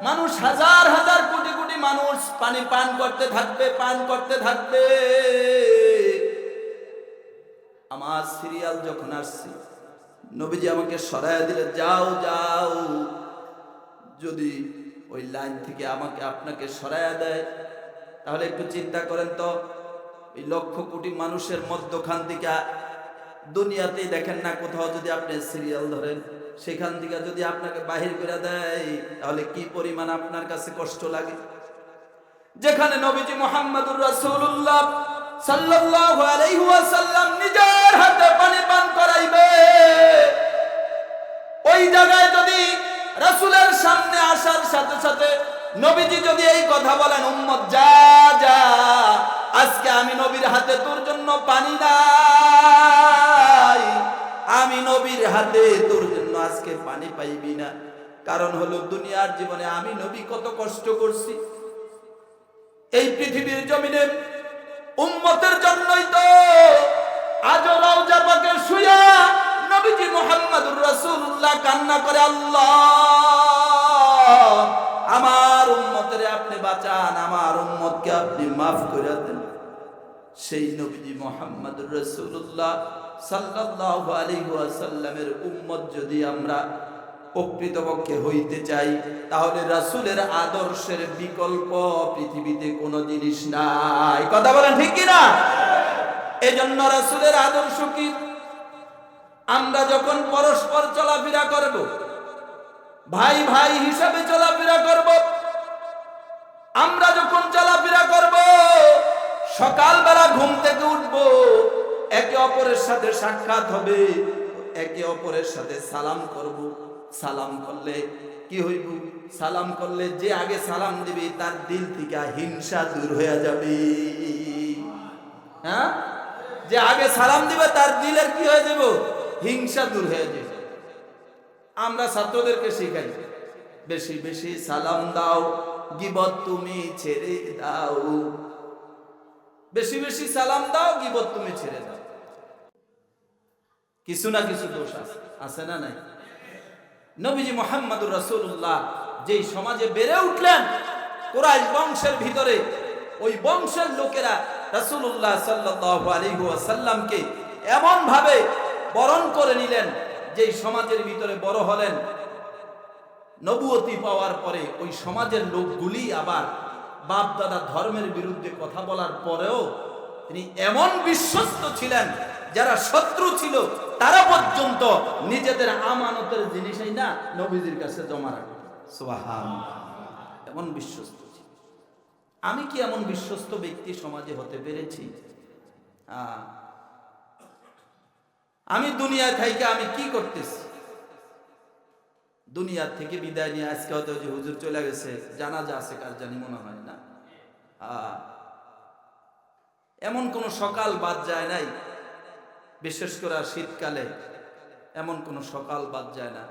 Speaker 1: মানুষ হাজার হাজার কোটি কোটি মানুষ পানি পান করতে থাকবে। আমার সিরিয়াল যখন আসছে, নবীজি আমাকে সরায়া দিলে, যাও যাও। যদি ওই লাইন থেকে আমাকে আপনাকে সরায়া দেয়, তাহলে একটু চিন্তা করেন তো, এই লক্ষ কোটি মানুষের মধ্যখান থেকে দুনিয়াতেই দেখেন না কোথাও যদি আপনি সিরিয়াল ধরেন, সেখান থেকে যদি আপনাকে বাহির করে দেয়, তাহলে কি পরিমাণ আপনার কাছে কষ্ট লাগে। যেখানে নবীজি মুহাম্মদুর রাসূলুল্লাহ সাল্লাল্লাহু আলাইহি ওয়াসাল্লাম নিজের হাতে পানি পান করাইবে, ওই জায়গায় যদি রাসূলের সামনে আসার সাথে সাথে নবীজি যদি এই কথা বলেন, উম্মত যা যা, আজকে আমি নবীর হাতে তোর জন্য পানি নাই, আমি নবীর হাতে তোর জন্য আজকে পানি পাইবি না। কারণ হলো দুনিয়ার জীবনে আমি নবী কত কষ্ট করছি, এই পৃথিবীর জমিনে উম্মতের জন্যই তো আজ রওজা পাকে শুয়া নবীজি মুহাম্মদুর রাসূলুল্লাহ কান্না করে, আল্লাহ আমার উম্মতের আপনি বাঁচান, আমার উম্মতকে আপনি মাফ করে দেন। সেই নবীজি মুহাম্মদুর রাসূলুল্লাহ সাল্লাল্লাহু আলাইহি ওয়াসাল্লামের উম্মত যদি আমরা প্রকৃতপক্ষে হইতে চাই, তাহলে রাসূলের আদর্শের বিকল্প পৃথিবীতে কোনো জিনিস নাই। কথা বলেন ঠিক কি না? এজন্য রাসূলের আদর্শ কি? আমরা যখন পরস্পর চলাফেরা করব, ভাই ভাই হিসাবে চলাফেরা করব, আমরা যখন চলাফেরা করব, সকালবেলা ঘুম থেকে উঠব, একে অপরের সাথে সাক্ষাৎ হবে, একে অপরের সাথে সালাম করব। সালাম করলে কি হইব? সালাম করলে যে আগে সালাম দিবে তার দিল থেকে হিংসা দূর হয়ে যাবে। হ্যাঁ, যে আগে সালাম দিবে তার দিলের কি হয়ে যাব? হিংসা দূর হয়ে যাবে। আমরা ছাত্রদেরকে শিখাই, বেশি বেশি সালাম দাও, গীবত তুমি ছেড়ে দাও। বেশি বেশি সালাম দাও, গীবত তুমি ছেড়ে দাও। কিছু না কিছু দোষ আছে, আছে না নাই? নবীজি মুহাম্মদুর রাসূলুল্লাহ যেই সমাজে বেড়ে উঠলেন, কুরাইশ বংশের ভিতরে, ওই বংশের লোকেরা রাসূলুল্লাহ সাল্লাল্লাহু আলাইহি ওয়াসাল্লামকে এমন ভাবে বরণ করে নিলেন, যেই সমাজের ভিতরে বড় হলেন। নবুয়তি পাওয়ার পরে ওই সমাজের লোকগুলি আবার বাপ দাদা ধর্মের বিরুদ্ধে কথা বলার পরেও তিনি এমন বিশ্বস্ত ছিলেন, যারা শত্রু ছিল তারা পর্যন্ত নিজেদের আমানতের জিনিসই না নবীজির কাছে জমা রাখত। সুবহানাল্লাহ, এমন বিশ্বস্ত ছিল। আমি কি এমন বিশ্বস্ত ব্যক্তি সমাজে হতে পেরেছি? আমি দুনিয়ায় থেকে আমি কি করতেছি? দুনিয়ার থেকে বিদায় নিয়ে আজকে হয়তো যে হুজুর চলে গেছে, জানাজা আছে কার জানি মনে হয় না, এমন কোন সকাল বাদ যায় নাই, বিশেষ করে শীতকালে এমন কোন সকাল বাদ যায় না।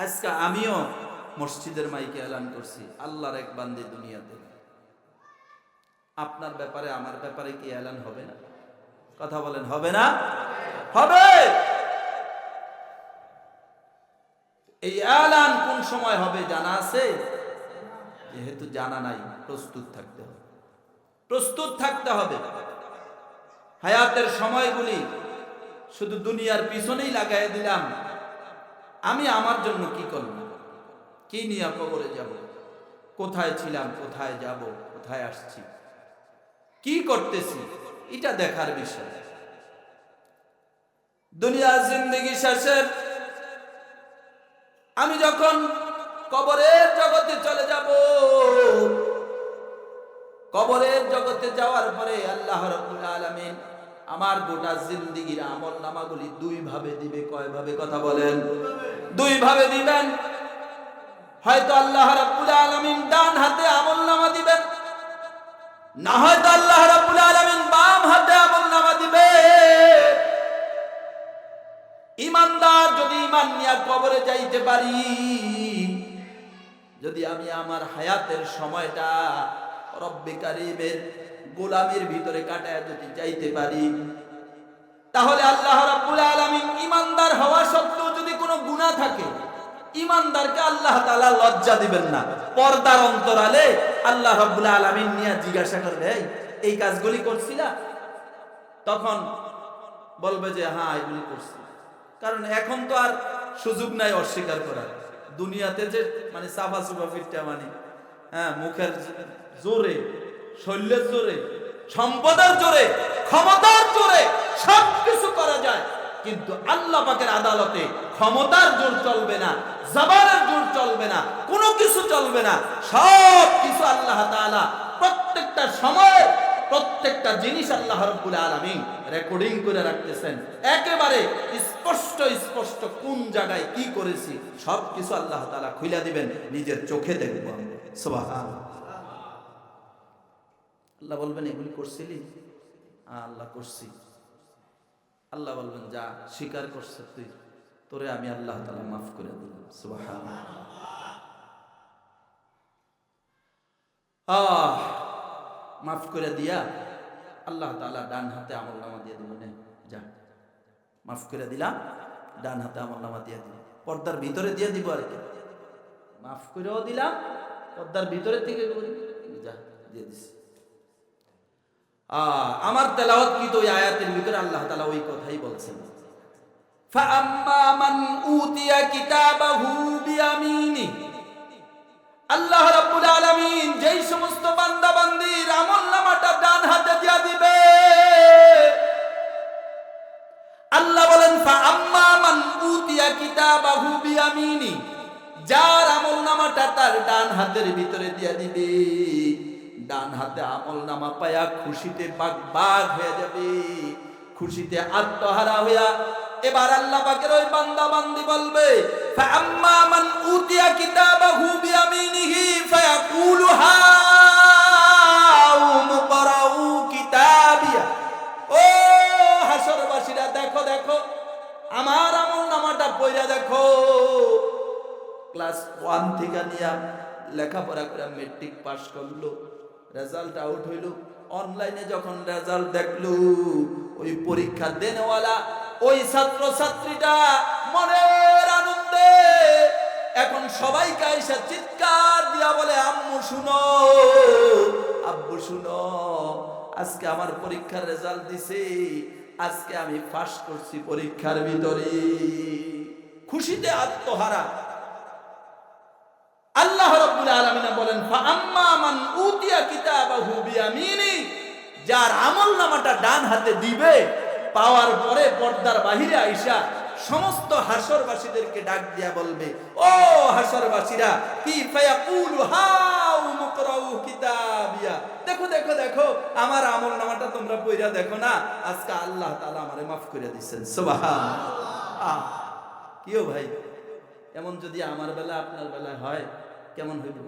Speaker 1: আজকে আমিও মসজিদের মাইকে এলান করছি, আল্লাহর এক বান্দী দুনিয়াতে। আপনার ব্যাপারে আমার ব্যাপারে কি এলান হবে না? কথা বলেন, হবে না? হবে। এই এলান কোন সময় হবে জানা আছে? যেহেতু জানা নাই, প্রস্তুত থাকতে হবে, প্রস্তুত থাকতে হবে। হায়াতের সময়গুলি শুধু দুনিয়ার পিছনেই লাগাই দিলাম। আমি আমার জন্য কি করব, কি নিয়ে কবরে যাব, কোথায় ছিলাম, কোথায় যাব, কোথায় আসছি, কি করতেছি, এটা দেখার বিষয়। দুনিয়ার জিন্দেগি শেষে আমি যখন কবরের জগতে চলে যাব, কবরের জগতে যাওয়ার পরে আল্লাহ রাব্বুল আলামিন আমার গোটা জিন্দেগীর আমলনামাগুলি দুই ভাবে দিবে। কয় ভাবে? কথা বলেন। দুই ভাবে দিবেন। হয়তো আল্লাহ রাব্বুল আলামিন ডান হাতে আমলনামা দিবেন, না হয়তো আল্লাহ রাব্বুল আলামিন বাম হাতে আমলনামা দিবে। ইমানদার যদি ইমান নিয়ে কবরে যাইতে পারি, যদি আমি আমার হায়াতের সময়টা রব্বে কারীমের গোলামির ভিতরে কাটায় যদি যাইতে পারি, তাহলে আল্লাহ রাব্বুল আলামিন ইমানদার হওয়া সত্ত্বেও যদি কোনো গুনাহ থাকে, ইমানদারকে আল্লাহ তাআলা লজ্জা দিবেন না। পর্দার অন্তরালে আল্লাহ রাব্বুল আলামিন নিয়ে জিজ্ঞাসা করবে, এই কাজগুলি করছিলা? তখন বলবে যে হ্যাঁ, এগুলি করছি। কারণ এখন তো আর সুযোগ নাই অস্বীকার করার। দুনিয়াতে যে মানে সাফা সুফা ফিরটা মানে মুখের জোরে, শরীরের জোরে, সম্পদের জোরে, ক্ষমতার জোরে সবকিছু করা যায়, কিন্তু আল্লাহ পাকের আদালতে ক্ষমতার জোর চলবে না, জবানের জোর চলবে না, কোনো কিছু চলবে না। সব কিছু আল্লাহ তাআলা প্রত্যেকটা সময় প্রত্যেকটা জিনিস আল্লাহ রাব্বুল আলামিন রেকর্ডিং করে রাখতেছেন। একেবারে স্পষ্ট স্পষ্ট কোন জায়গায় কি করেছি সব কিছু আল্লাহ তাআলা খুলে দিবেন, নিজের চোখে দেখব আমরা। সুবহানাল্লাহ। আল্লাহ বলবেন এগুলি করছিলি? আল্লাহ করছি। আল্লাহ বলবেন যা স্বীকার করছিস তুই, তোরে আমি আল্লাহ তাআলা মাফ করে দিলাম। সুবহানাল্লাহ। মাফ করে দিয়া আল্লাহ তাআলা ডান হাতে আমলনামা দিয়ে দিবেন, যা মাফ করে দিলাম, ডান হাতে আমলনামা দিয়ে দিলাম। পর্দার ভিতরে দিয়ে দিব আর কি, মাফ করেও দিলাম, পর্দার ভিতরে থেকে যা দিয়ে দিছি। আমার তেলাওয়াত কি তো ওই আয়াতের ভিতরে আল্লাহ তাআলা ওই কথাই বলছেন, ফাআম্মা মান উতিয়া কিতাবাহু বিয়ামিনি। আল্লাহ রাব্বুল আলামিন যেই সমস্ত বান্দা বান্দির আমলনামাটা ডান হাতে দিয়া দিবে, আল্লাহ বলেন ফাআম্মা মান উতিয়া কিতাবাহু বিয়ামিনি, যার আমলনামাটা তার ডান হাতের ভিতরে দিয়া দিবে, ডান হাতে আমলনামা পায়া খুশিতে বাগবাগ হয়ে যাবে, খুশিতে আত্মহারা হইয়া এবার আল্লাহ পাকের ওই বান্দা বান্দি বলবে ফাআম্মা মান উতিয়া কিতাবাহু বিয়ামিনিহি ফায়াকুলু হাউম করাউ কিতাবিয়া। ও হাসরবাসীরা দেখো দেখো, আমার আমলনামাটা পড়া দেখো, ক্লাস 1 থেকে নিয়ে লেখাপড়া করে মেট্রিক পাস করলো, রেজাল্ট আউট হইল। অনলাইনে যখন রেজাল্ট দেখলো, ওই পরীক্ষা দেনেওয়ালা ওই ছাত্র ছাত্রীটা মনের আনন্দে এখন সবাইকে আইসা চিৎকার দিয়া বলে, আম্মু শুনো, আব্বু শুনো, আজকে আমার পরীক্ষার রেজাল্ট দিছে, আজকে আমি পাস করছি পরীক্ষার ভিতরে। খুশিতে আত্মহারা। আল্লাহ রাব্বুল আলামিন বলেন, ফাআম্মা মান উতিয়া কিতাবাহু বিয়ামিনি, যার আমলনামাটা ডান হাতে দিবে, পাওয়ার পরে পর্দার বাহিরে আইসা সমস্ত হাসরবাসীদেরকে ডাক দিয়া বলবে, ও হাসরবাসীরা, কি ফায়াকুলু হাউ মুকরাউ কিতাবিয়া, দেখো দেখো দেখো আমার আমলনামাটা তোমরা পড়িয়া দেখো না, আজকে আল্লাহ তাআলা আমারে মাফ করে দিবেন। সুবহানাল্লাহ। কিও ভাই, এমন যদি আমার বেলা আপনার বেলায় হয় কেমন হইব?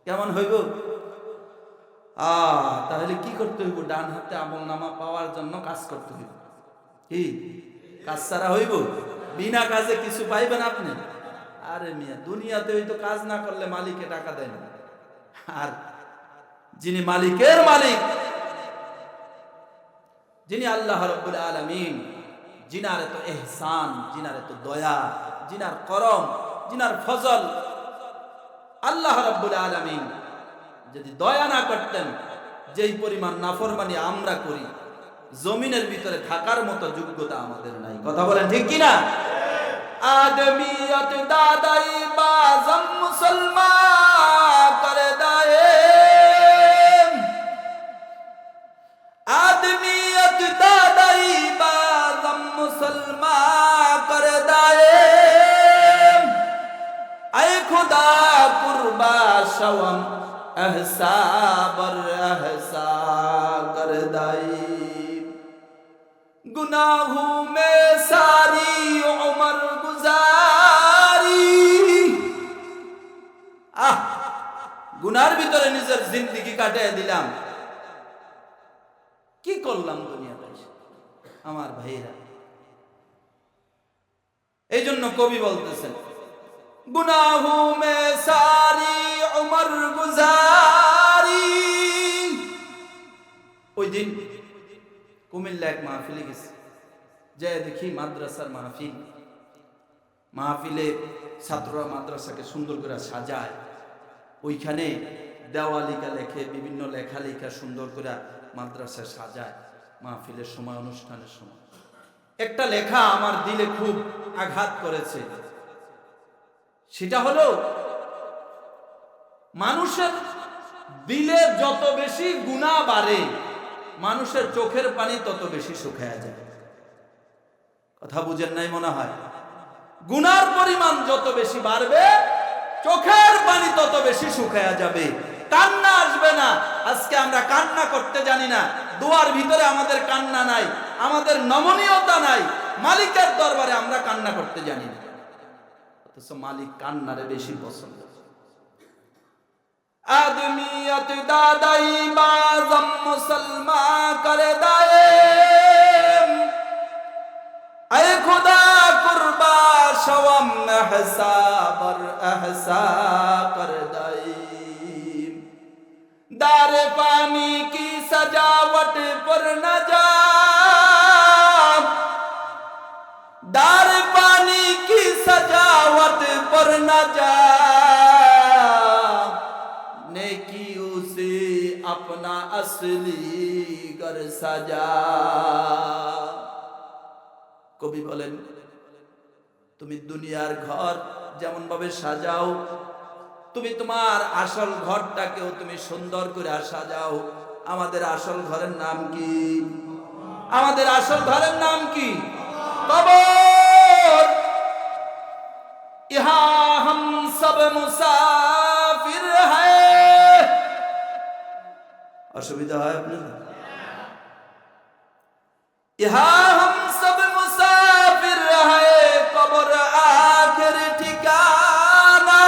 Speaker 1: কেমন হইব? তাহলে কি করতে হইব? ডান হাতে আমলনামা পাওয়ার জন্য কাজ করতে হইব। কি কাজ ছাড়া হইব? বিনা কাজে কিছু পাইবেন আপনি? আরে মিয়া, দুনিয়াতে হয়তো কাজ না করলে মালিকে টাকা দেয় না, আর যিনি মালিকের মালিক, যিনি আল্লাহ রাব্বুল আলামিন, জিনার এত ইহসান, জিনার এত দয়া, জিনার করম, জিনার ফজল, আল্লাহ রাব্বুল আলামিন যদি দয়া না করতেন, যেই পরিমাণ নাফরমানি আমরা করি, জমিনের ভিতরে থাকার মতো যোগ্যতা আমাদের নাই। কথা বলেন ঠিক কি না? আদমিয়ত দাদাই বাজম মুসলমান করে দায়ে, আদমিয়ত দাদাই বাজম মুসলমান করে দায়ে, আয় খুদা কুরবা শওম এহসা बर एहसा कर दाई, गुनाहों में सारी उम्र गुजारी। গুনার ভিতরে নিজের জিন্দেগি কাটিয়ে দিলাম, কি করলাম দুনিয়াতে? আমার ভাইরা, এই জন্য কবি বলতেছেন, গুনাহোं में सारी उम्र गुजारी। ওই দিন কুমিল্লা এক মাহফিলে গেছি, যে দেখি মাদ্রাসার মাহফিল, মাহফিলে ছাত্ররা মাদ্রাসাকে সুন্দর করে সাজায়, ওইখানে দেওয়ালিকা লেখে, বিভিন্ন লেখালেখা সুন্দর করে মাদ্রাসা সাজায় মাহফিলের সময়, অনুষ্ঠানের সময়। একটা লেখা আমার দিলে খুব আঘাত করেছে, সেটা হলো, মানুষের দিলে যত বেশি গুনাহ বাড়ে, মানুষের চোখের পানি তত বেশি শুকায়া যায়। কথা বুঝেন নাই মনে হয়? গুনার পরিমাণ যত বেশি বাড়বে, চোখের পানি তত বেশি শুকায়া যাবে, কান্না আসবে না। আজকে আমরা কান্না করতে জানি না, দোয়ার ভিতরে আমাদের কান্না নাই, আমাদের নমনীয়তা নাই, মালিকের দরবারে আমরা কান্না করতে জানি না, অথচ মালিক কান্নারে বেশি পছন্দ। आदमियत दादाई बाज़म मुसलमान कर दाए, ऐ खुदा कुर्बा शवम एहसा बर एहसा कर दाए, दारे पानी की सजावट पर न जा, दारे पानी की सजावट पर न जा, नेकियों से अपना असली घर सजा। কবি বলেন, তুমি দুনিয়ার ঘর যেমন ভাবে সাজাও, তুমি তোমার আসল ঘরটাকেও তুমি সুন্দর করে সাজাও। আমাদের আসল ঘরের নাম কি? আমাদের আসল ঘরের নাম কি? কবর। ইহা हम सब मुसाफिर है। অসুবিধা হয় আপনার? ইহা हम सब मुसाफिर है, কবর আখির ঠিকানা।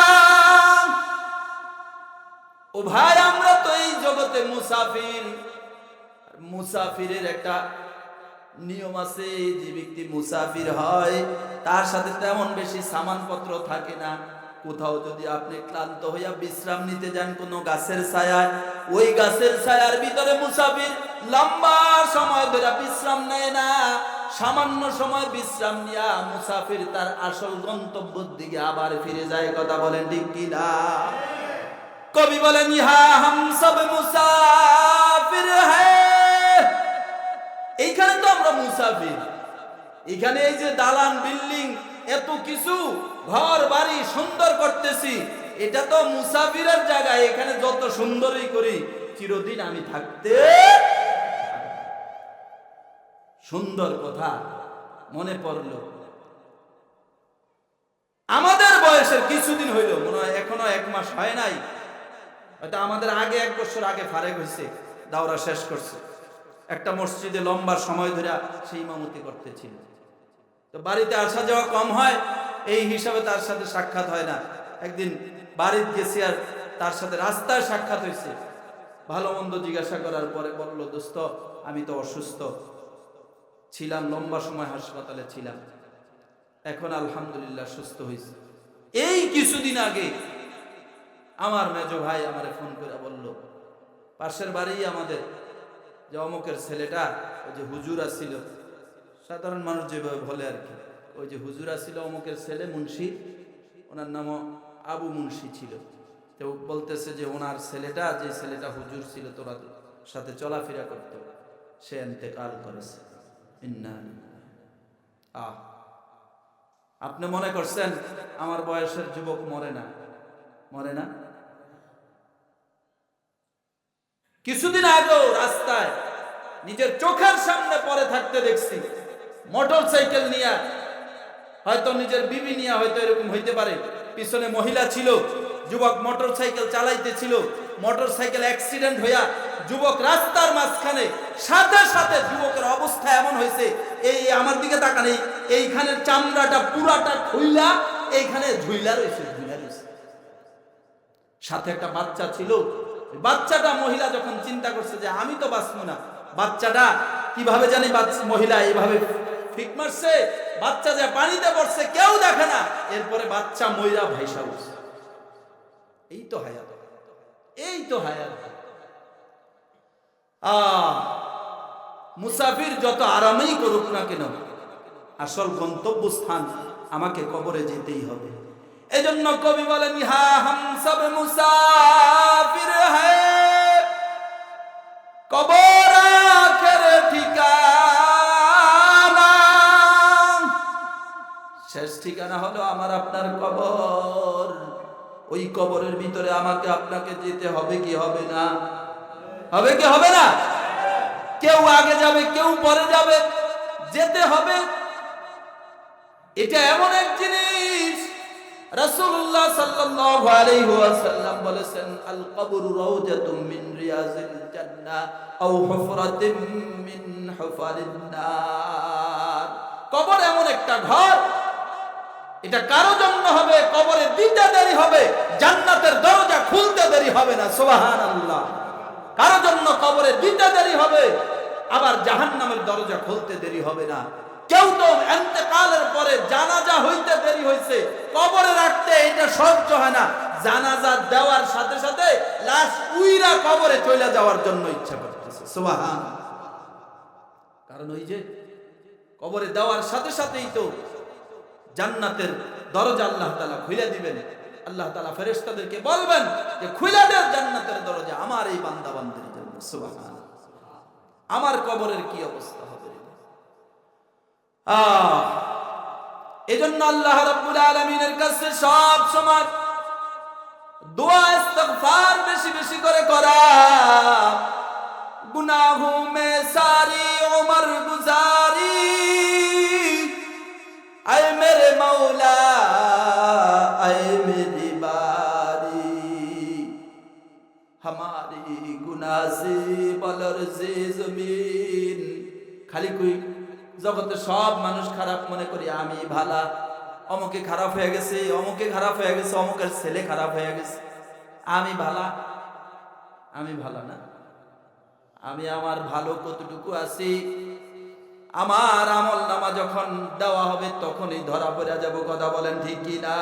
Speaker 1: ও ভাই, আমরা তো এই জগতে মুসাফির। মুসাফিরের একটা নিয়ম আছে, যে ব্যক্তি মুসাফির হয় তার সাথে তেমন বেশি সামানপত্র থাকে না, কোথাও যদি আপনি ক্লান্ত হইয়া বিশ্রাম নিতে যান কোনো গাছের ছায়ায়, ওই গাছের ছায়ার ভিতরে মুসাফির লম্বা সময় ধরে বিশ্রাম নেয় না। সামান্য সময় বিশ্রাম নিয়া মুসাফির তার আসল গন্তব্যের দিকে আবার ফিরে যায়। কথা বলেন ঠিক কি না? কবি বলেন ইহা হাম সব মুসাফির হ্যায়। এইখানে তো আমরা মুসাফির। এখানে এই যে দালান বিল্ডিং এত কিছু ঘর বাড়ি সুন্দর করতেছি, এটা তো মুসাফিরের জায়গা। এখানে যত সুন্দরই করি চিরদিন আমি থাকতে। সুন্দর কথা মনে পড়লো, আমাদের বয়সের কিছুদিন হইল, মনে হয় এখনো 1 মাস হয় নাই, হয়তো আমাদের আগে 1 বছর আগে ফারেক হয়েছে, দাওরা শেষ করছে। একটা মসজিদে লম্বা সময় ধরে সেই ইমামতি করতেছিল। তো বাড়িতে আসা যাওয়া কম হয়, এই হিসাবে তার সাথে সাক্ষাৎ হয় না। একদিন বাড়িতে গেছি আর তার সাথে রাস্তায় সাক্ষাৎ হয়েছে। ভালো মন্দ জিজ্ঞাসা করার পরে বলল, দোস্ত আমি তো অসুস্থ ছিলাম, লম্বা সময় হাসপাতালে ছিলাম, এখন আলহামদুলিল্লাহ সুস্থ হয়েছে। এই কিছুদিন আগে আমার মেজো ভাই আমারে ফোন করে বলল, পাশের বাড়ি আমাদের যে অমুকের ছেলেটা, ওই যে হুজুর আসছিল, সাধারণ মানুষ যেভাবে বলে আর কি, ওই যে হুজুর আসছিল অমুকের ছেলে মুন্সি, ওনার নাম আবু মুন্সি ছিল। তো বলতেছে যে ওনার ছেলেটা, যে ছেলেটা হুজুর ছিল তোরা সাথে চলাফেরা করত, সে ইন্তেকাল করেছে। আপনি মনে করছেন আমার বয়সের যুবক মরে না? মরে না। কিছুদিন আগেও রাস্তায় নিজের চোখের সামনে পড়ে থাকতে দেখছি, মোটর সাইকেল নিয়ে, হয়তো নিজের বিবি নিয়ে, হয়তো এরকম হইতে পারে, পিছনে মহিলা ছিল, যুবক মোটর সাইকেল চালাইতেছিল, মোটর সাইকেল অ্যাক্সিডেন্ট হইয়া যুবক রাস্তার মাঝখানে, সাথে সাথে যুবকের অবস্থা এমন হয়েছে, এই আমার দিকে তাকান, এইখানের চামড়াটা পুরাটা খুইলা এইখানে ঝুইলা রয়েছে, ঝুইলা রয়েছে। সাথে একটা বাচ্চা ছিল, বাচ্চাটা মহিলা যখন চিন্তা করছে যে আমি তো বাঁচবো না, বাচ্চাটা কিভাবে জানি মহিলা এইভাবে ফিক মারছে, বাচ্চা যে পানিতে পড়ছে কেউ দেখে না, এরপরে বাচ্চা মহিলা ভাইসা উঠছে। এই তো হায়াত, এই তো হায়াত। মুসাফির যত আরামেই করুক না কেন, আসল গন্তব্যস্থান আমাকে কবরে যেতেই হবে। এজন্য কবি বলেন ইহা হাম সব মুসাফির হ্যায়, কবর আখের ঠিকানা। শেষ ঠিকানা হলো আমার আপনার কবর। ওই কবরের ভিতরে আমাকে আপনাকে যেতে হবে কি হবে না? হবে কি হবে না? কেউ আগে যাবে, কেউ পরে যাবে, যেতে হবে। এটা এমন এক জিনিস, রাসূলুল্লাহ সাল্লাল্লাহু আলাইহি ওয়াসাল্লাম বলেছেন, আল কবরু রাউজাতুম মিন রিয়াজিল জান্নাহ আও হুফরাতুম মিন হুফারিন নার। কবর এমন একটা ঘর, এটা কারো জন্য হবে, কবরে দিতে দেরি হবে, জান্নাতের দরজা খুলতে দেরি হবে না। সুবহানাল্লাহ। কারো জন্য কবরে দিতে দেরি হবে, আবার জাহান্নামের দরজা খুলতে দেরি হবে না। কেউ তো ইন্তেকালের পরে জানাজা হইতে দেরি হইছে, কবরে রাখতে এটা সহ্য হয় না, জানাজা দেওয়ার সাথে সাথে লাশ উইরা কবরে চলে যাওয়ার জন্য ইচ্ছা করতেছে। সুবহানাল্লাহ। কারণ ওই যে কবরে দেওয়ার সাথে সাথেই তো জান্নাতের দরজা আল্লাহ তাআলা খুলে দিবেন। আল্লাহ তাআলা ফেরেশতাদেরকে বলবেন যে খুলে দেন জান্নাতের দরজা আমার এই বান্দা বান্দির জন্য। সুবহানাল্লাহ। আমার কবরের কি অবস্থা হবে? এজন্য আল্লাহ রাব্বুল আলামিনের কাছে সব সময় দোয়া ইস্তিগফার বেশি বেশি করে করা। গুনাহু মে সারি উমর গুজারি, আয় মেরে মৌলা আয় মেরি বারি, हमारी गुनाह से बलर्जे जमीन। খালি কই জগতে সব মানুষ খারাপ মনে করি, আমি ভালা, অমুকে খারাপ হয়ে গেছে, অমুকে খারাপ হয়ে গেছে, অমুকের ছেলে খারাপ হয়ে গেছে, আমি ভালা। আমি ভালা না। আমি আমার ভালো কতটুকু আছি, আমার আমল নামা যখন দেওয়া হবে তখনই ধরা পড়ে যাব। কথা বলেন ঠিক কি না?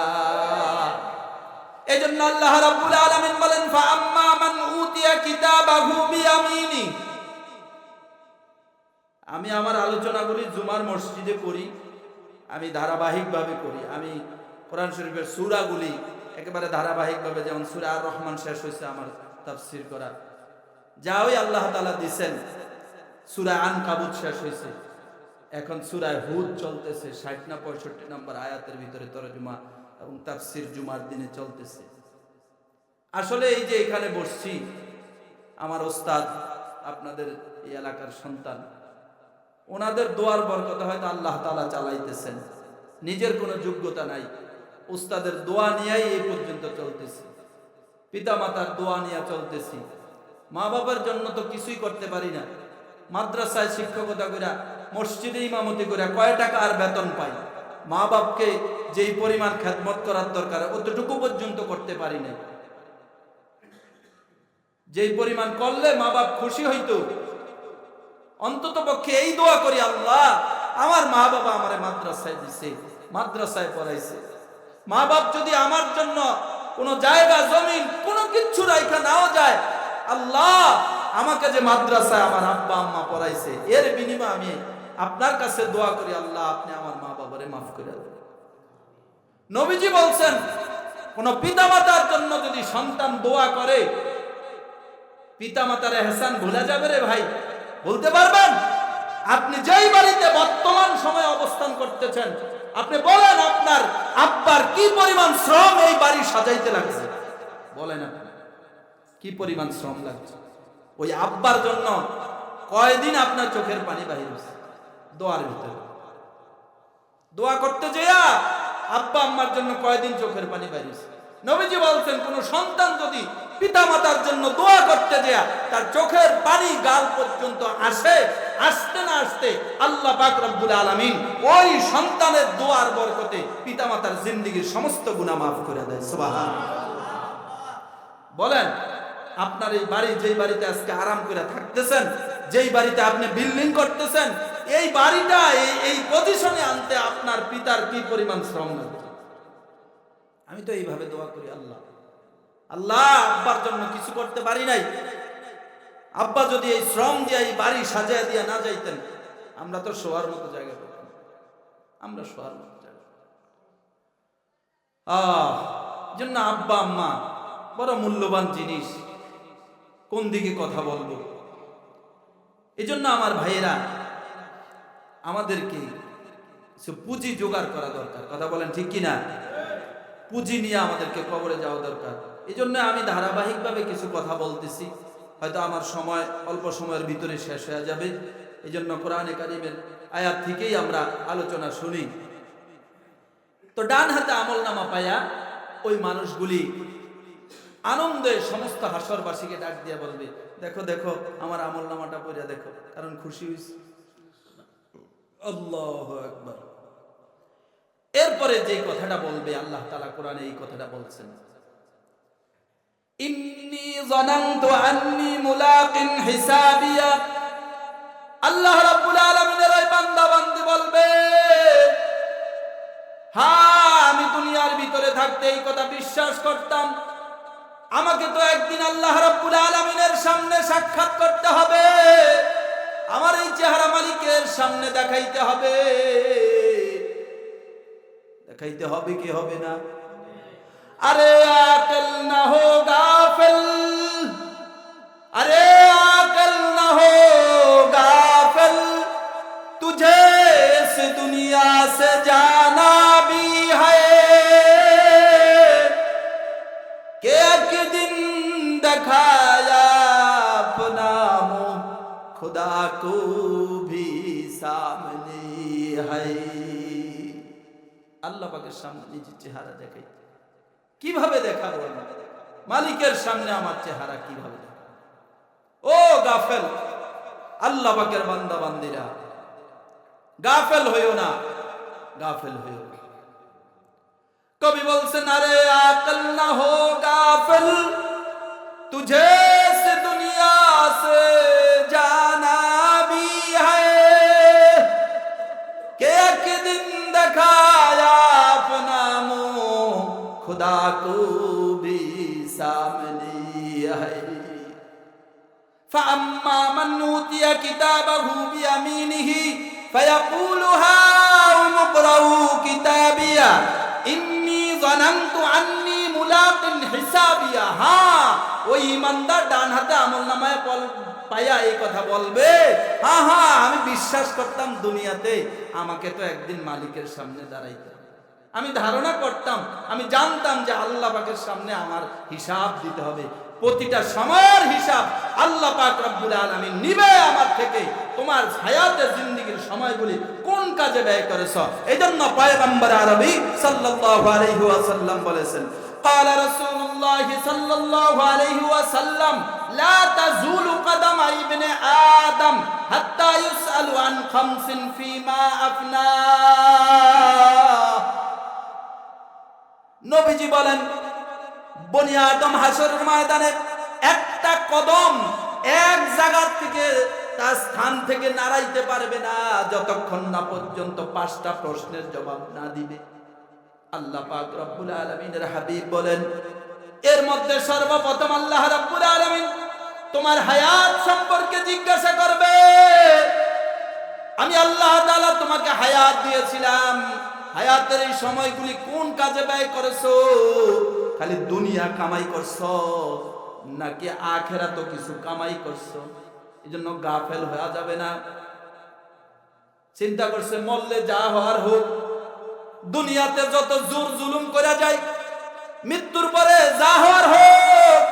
Speaker 1: এজন্য আল্লাহ রাব্বুল আলামিন বলেন ফাআম্মা মান উতিয়া কিতাবাহু বিয়ামিনি। আমি আমার আলোচনাগুলি জুমার মসজিদে করি, আমি ধারাবাহিকভাবে করি। আমি কোরআন শরীফের সূরাগুলি একেবারে ধারাবাহিকভাবে, যেমন সূরা আর রহমান শেষ হয়েছে আমার তাফসীর করা, যা ওই আল্লাহ তাআলা দিয়েছেন। সূরা আনকাবুত শেষ হয়েছে, এখন সূরা হুদ চলতেছে, ৬০ না ৬৫ নম্বর আয়াতের ভিতরে তরজমা এবং তাফসীর জুমার দিনে চলতেছে। আসলে এই যে এখানে বসছি, আমার ওস্তাদ, আপনাদের এই এলাকার সন্তান, ওনাদের দোয়ার বরকতে হয়তো আল্লাহ তাআলা চালাইতেছেন। নিজের কোনো যোগ্যতা নাই, ওস্তাদের দোয়া নিয়েই এই পর্যন্ত চলতেছি, পিতা মাতার দোয়া নিয়ে চলতেছি। মা বাবার জন্য তো কিছুই করতে পারি না। মাদ্রাসায় শিক্ষকতা করে, মসজিদে ইমামতি করে কয় টাকা আর বেতন পাই? মা বাপকে যেই পরিমাণ খেদমত করার দরকার অতটুকু পর্যন্ত করতে পারি না। যেই পরিমাণ করলে মা বাপ খুশি হইতো, অন্তত পক্ষে এই দোয়া করি, আল্লাহ আমার মা বাবা আমারে মাদ্রাসায় দিছে, মাদ্রাসায় পড়াইছে। মা বাপ যদি আমার জন্য কোনো জায়গা জমিন কোনো কিচ্ছু রাইখা নাও যায়, আল্লাহ আমাকে যে মাদ্রাসায় আমার আব্বা আম্মা পড়াইছে, এর বিনিময়ে আমি আপনার কাছে দোয়া করি, আল্লাহ আপনি আমার মা বাবারে মাফ করে দেন। নবীজি বলছেন, কোন পিতামাতার জন্য যদি সন্তান দোয়া করে, পিতামাতার ইহসান ভুলে যাবে রে ভাই? বলতে পারবেন? আপনি যেই বাড়িতে বর্তমান সময়ে অবস্থান করতেছেন, আপনি বলেন আপনার আব্বার কি পরিমাণ শ্রম এই বাড়ি সাজাইতে লাগছে। বলেন আপনি কি পরিমাণ শ্রম লাগছে? ওই আব্বার জন্য কয়দিন আপনার চোখের পানি বাহির হচ্ছে দোয়ার ভিতরে? দোয়া করতে যেয়া আব্বা আম্মার জন্য কয়দিন চোখের পানি বাহির হচ্ছে। নবীজি বলছেন, কোন সন্তান যদি পিতা মাতার জন্য দোয়া করতে যায়, তার চোখের পানি গাল পর্যন্ত আসে, আসতে না আসতে আল্লাহ পাক রব্বুল আলামিন ওই সন্তানের দোয়ার বরকতে পিতা মাতার জিন্দেগীর সমস্ত গুনাহ মাফ করে দেয়। সুবহানাল্লাহ। বলেন, আপনার এই বাড়ি, যেই বাড়িতে আজকে আরাম করে থাকতেছেন, যেই বাড়িতে আপনি বিল্ডিং করতেছেন, এই বাড়িটা এই পজিশনে আনতে আপনার পিতার কি পরিমাণ শ্রম লাগছে? আমি তো এইভাবে দোয়া করি, আল্লাহ আল্লাহ আব্বার জন্য কিছু করতে পারি নাই, আব্বা যদি এই শ্রম দিয়ে এই বাড়ি সাজায় দিয়ে না যাইতেন, আমরা তো শোয়ার মতো জায়গা পেতাম, আমরা শোয়ার মতো জায়গা। জন্য আব্বা আম্মা বড় মূল্যবান জিনিস। কোন দিকে কথা বলবো? এই জন্য আমার ভাইয়েরা, আমাদেরকে পুঁজি জোগাড় করা দরকার। কথা বলেন ঠিক কিনা? পুঁজি নিয়ে আমাদেরকে কবরে যাওয়া দরকার। এই জন্য আমি ধারাবাহিকভাবে কিছু কথা বলতেছি, হয়তো আমার সময় অল্প সময়ের ভিতরে শেষ হয়ে যাবে। এই জন্য কোরআনে কারিমের আয়াত থেকেই আমরা আলোচনা শুনি। তো ডান হাতে আমল নামা পায়া ওই মানুষগুলি আনন্দে সমস্ত হাসরবাসীকে ডাক দিয়া বলবে, দেখো দেখো আমার আমল নামাটা পড়িয়া দেখো, কারণ খুশি হইছে। আল্লাহু আকবার। এরপরে যে কথাটা বলবে, আল্লাহ তাআলা কোরআনে এই কথাটা বলছেন, ইন্নী যানানতু আন্নী মুলাকিন হিসাবিয়া। আল্লাহ রাব্বুল আলামিনের ওই বান্দা বান্দি বলবে, হ্যাঁ আমি দুনিয়ার ভিতরে থাকতে এই কথা বিশ্বাস করতাম, আমাকে তো একদিন আল্লাহ রাব্বুল আলামিনের সামনে সাক্ষাৎ করতে হবে, আমার এই চেহারা মালিকের সামনে দেখাইতে হবে। দেখাইতে হবে কি হবে না? अरे आकल न हो गाफिल, अरे आकल न हो गाफिल, तुझे इस दुनिया से जाना भी है कि एक दिन दिखाया अपना मुँह खुदा को भी सामने है। আল্লাহ পাকের সামনে নিজের চেহারা দেখাই, কিভাবে দেখাবো? মালিকের সামনে আমার চেহারা কিভাবে দেখাবো? ও গাফেল, আল্লাহ পাকের বান্দা বান্দিরা, গাফেল হইও না, গাফেল হইও না। কবি বলছেন, আরে আকল না হো গাফেল, তুঝে সে দুনিয়া সে জানা भी है कि एक दिन दिखाया अपना मुँह खुदा को فأما من أوتي كتابه بيمينه فيقول هاؤم اقرءوا كتابيه إني ظننت أني ملاق حسابيه। হ্যাঁ, ওই ইমানদার ডান হাতে আমলনামায় পায়া এই কথা বলবে, হ্যাঁ হ্যাঁ আমি বিশ্বাস করতাম দুনিয়াতে আমাকে তো একদিন মালিকের সামনে দাঁড়াইতে হবে। আমি ধারণা করতাম, আমি জানতাম যে আল্লাহ পাকের সামনে আমার হিসাব দিতে হবে। প্রতিটা সময়ের হিসাব আল্লাহ পাক রব্বুল আলামিন নিবে আমার থেকে। তোমার হায়াতের জিন্দেগীর সময়গুলি কোন কাজে ব্যয় করেছো। এইজন্য পয়গম্বর আরবি সাল্লাল্লাহু আলাইহি ওয়াসাল্লাম বলেছেন, قال رسول الله صلى الله عليه وسلم لا تزول قدم ابن آدم حتى يسأل عن خمس فيما أفناه। নবীজি বলেন, বনি আদম হাসরের ময়দানে একটা কদম এক জায়গা থেকে তার স্থান থেকে নাড়াইতে পারবে না যতক্ষণ না পর্যন্ত 5টা প্রশ্নের জবাব না দিবে। আল্লাহ পাক রব্বুল আলামিনের হাবিব বলেন, এর মধ্যে সর্বপ্রথম আল্লাহ রব্বুল আলামিন তোমার হায়াত সম্পর্কে জিজ্ঞাসা করবে। আমি আল্লাহ তাআলা তোমাকে হায়াত দিয়েছিলাম, হায়াতের এই সময়গুলি কোন কাজে ব্যয় করেছো? খালি দুনিয়া কামাই করছো নাকি আখিরাতও কিছু কামাই করছো? এজন্য গাফেল হয়ে যাবে না। চিন্তা করছে মরলে যা হওয়ার হোক, দুনিয়াতে যত জোর জুলুম করা যায়, মৃত্যুর পরে যা হওয়ার হোক।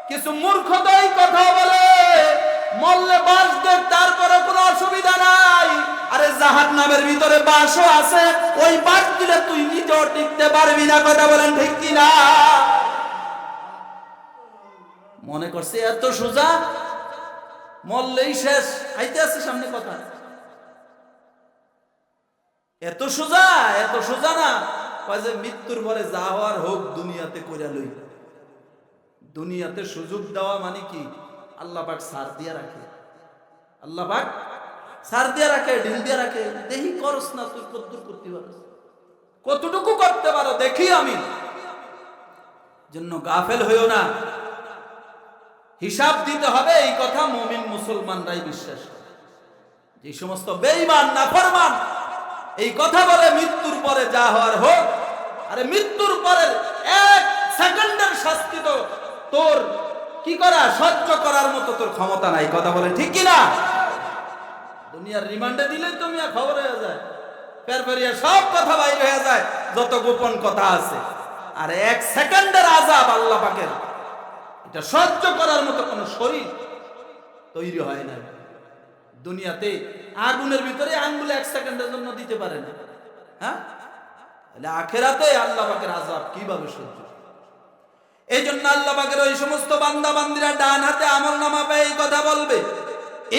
Speaker 1: কিছু মূর্খতাই কথা বলে মরলে বাস দেব, তারপরে কোনো অসুবিধা নাই। আরে জাহান্নামের ভিতরে বাসও আছে, ওই বাস দিলে তুই নিজেও টিকতে পারবি না। কথা বলেন ঠিক কিনা? মনে করছে এত সোজা, মরলেই শেষ। আইতে আছে সামনে কথা, এত সোজা, এত সোজা না। কয় যে মৃত্যুর পরে যা হওয়ার হোক দুনিয়াতে কইরা লই। দুনিয়াতে সুযোগ দেওয়া মানে কি? আল্লাহ পাক ছাড় দিয়া রাখে, আল্লাহ পাক ছাড় দিয়া রাখে, ঢিল দিয়া রাখে। দেখি করস না তুই কতদূর করতে পারস, কতটুকু করতে পারো দেখি আমি। জন্য গাফেল হইও না, হিসাব দিতে হবে। এই কথা মুমিন মুসলমানরাই বিশ্বাস করে। যে সমস্ত বেঈমান নাফরমান এই কথা বলে মৃত্যুর পরে যা হওয়ার হোক, আরে মৃত্যুর পরে 1 সেকেন্ডের শাস্তি তো তোর কি করা সহ্য করার মতো তোর ক্ষমতা নাই। কথা বলে ঠিক কিনা? দুনিয়ার রিমান্ডে দিলেই তো মিয়া খবর হয়ে যায়, পেরপেরিয়া সব কথা বাইরে হয়ে যায়, যত গোপন কথা আছে। আর 1 সেকেন্ডের আযাব আল্লাহ পাকের, এটা সহ্য করার মতো কোন শরীর তৈরি হয় না। দুনিয়াতে আগুনের ভিতরে আঙ্গুলে 1 সেকেন্ডের জন্য দিতে পারে না। হ্যাঁ, তাহলে আখিরাতে আল্লাহ পাকের আযাব কিভাবে সহ্য? এই জন্য আল্লাহ পাকের ওই সমস্ত বান্দা বান্দিরা ডান হাতে আমলনামা পেয়ে এই কথা বলবে,